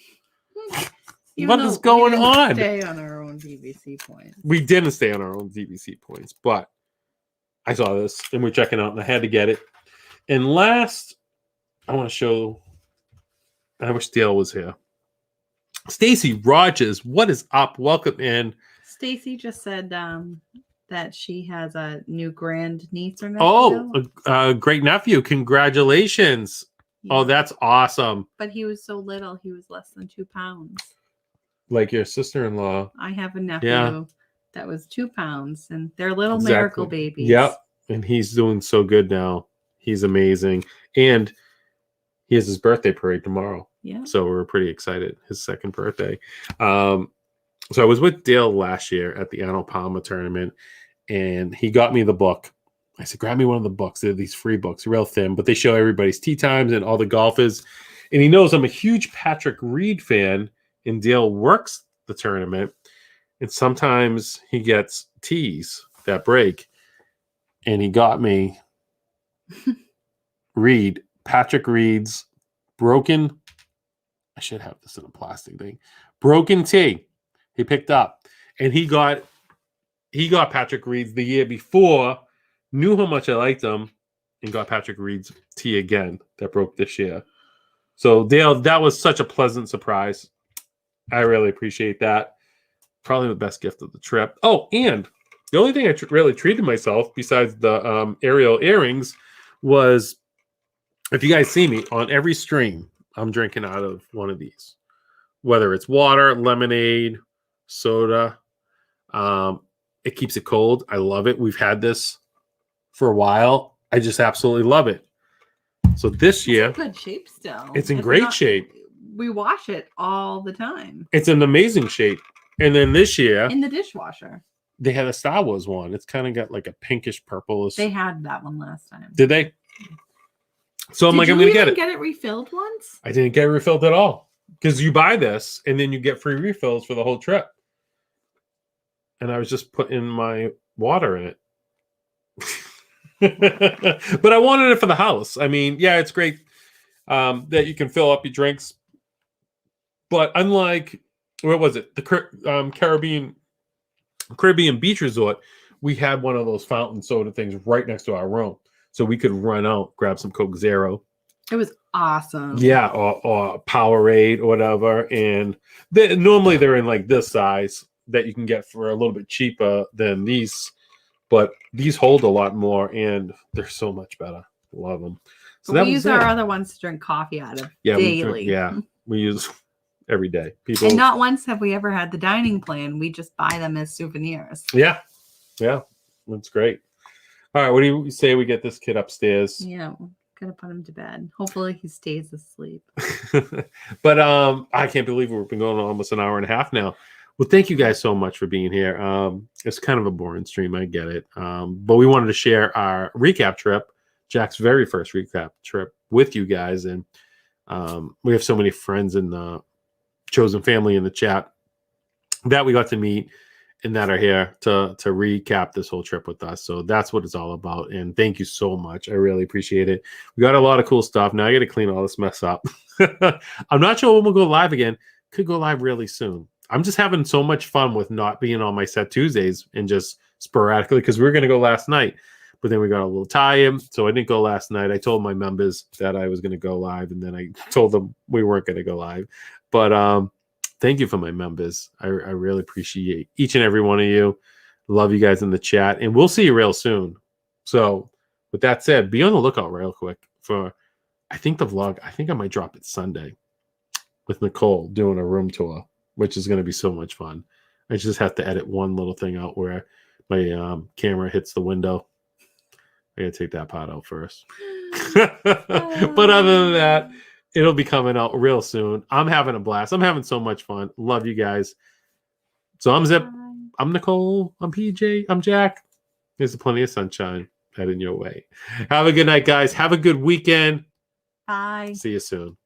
What is going on? Stay on our own DVC points. We didn't stay on our own DVC points, but I saw this and we're checking out and I had to get it. And last, I want to show, I wish Dale was here. Stacy Rogers, what is up? Welcome in. Stacy just said that she has a new grand niece or nephew. Oh, a great nephew. Congratulations. Yeah. Oh, that's awesome. But he was so little, he was less than 2 pounds. Like your sister-in-law. I have a nephew that was 2 pounds, and they're little miracle babies. Yep. And he's doing so good now. He's amazing. And he has his birthday parade tomorrow. Yeah. So we're pretty excited. His second birthday. So I was with Dale last year at the Arnold Palmer tournament, and he got me the book. I said, grab me one of the books. They're these free books, real thin, but they show everybody's tee times and all the golfers. And he knows I'm a huge Patrick Reed fan, and Dale works the tournament. And sometimes he gets tees that break. And he got me Patrick Reed's broken. I should have this in a plastic thing. Broken tee. He picked up. And he got Patrick Reed's the year before, knew how much I liked him, and got Patrick Reed's tee again that broke this year. So Dale, that was such a pleasant surprise. I really appreciate that. Probably the best gift of the trip. Oh, and the only thing I really treated myself besides the aerial earrings was, if you guys see me on every stream, I'm drinking out of one of these, whether it's water, lemonade, soda. It keeps it cold. I love it. We've had this for a while. I just absolutely love it. So this year, it's in good shape still. It's in great shape. We wash it all the time. It's in amazing shape. And then this year, in the dishwasher, they had a Star Wars one. It's kind of got like a pinkish purplish. They had that one last time. Did they? So I'm like, I'm gonna get it. Get it refilled once? I didn't get it refilled at all, because you buy this and then you get free refills for the whole trip. And I was just putting my water in it. But I wanted it for the house. I mean, yeah, it's great that you can fill up your drinks. But unlike, what was it? The Caribbean Beach Resort, we had one of those fountain soda things right next to our room. So we could run out, grab some Coke Zero. It was awesome. Yeah, or Powerade or whatever. And normally they're in like this size that you can get for a little bit cheaper than these. But these hold a lot more, and they're so much better. Love them. So we use our other ones to drink coffee out of daily. We use every day. And not once have we ever had the dining plan. We just buy them as souvenirs. Yeah, that's great. All right, what do you say we get this kid upstairs? Yeah, gotta put him to bed. Hopefully he stays asleep. But I can't believe we've been going on almost an hour and a half now. Well, thank you guys so much for being here. It's kind of a boring stream, I get it. But we wanted to share our recap trip, Jack's very first recap trip, with you guys. And we have so many friends in the chosen family in the chat that we got to meet and that are here to recap this whole trip with us. So that's what it's all about. And thank you so much. I really appreciate it. We got a lot of cool stuff. Now I got to clean all this mess up. I'm not sure when we'll go live again. Could go live really soon. I'm just having so much fun with not being on my set Tuesdays and just sporadically, because we were going to go last night, but then we got a little tie-in. So I didn't go last night. I told my members that I was going to go live, and then I told them we weren't going to go live. But thank you for my members. I really appreciate each and every one of you. Love you guys in the chat, and we'll see you real soon. So with that said, be on the lookout real quick for, I think the vlog, I think I might drop it Sunday with Nicole doing a room tour, which is going to be so much fun. I just have to edit one little thing out where my camera hits the window. I got to take that part out first. But other than that, it'll be coming out real soon. I'm having a blast. I'm having so much fun. Love you guys. So I'm Zip. I'm Nicole. I'm PJ. I'm Jack. There's plenty of sunshine heading your way. Have a good night, guys. Have a good weekend. Bye. See you soon.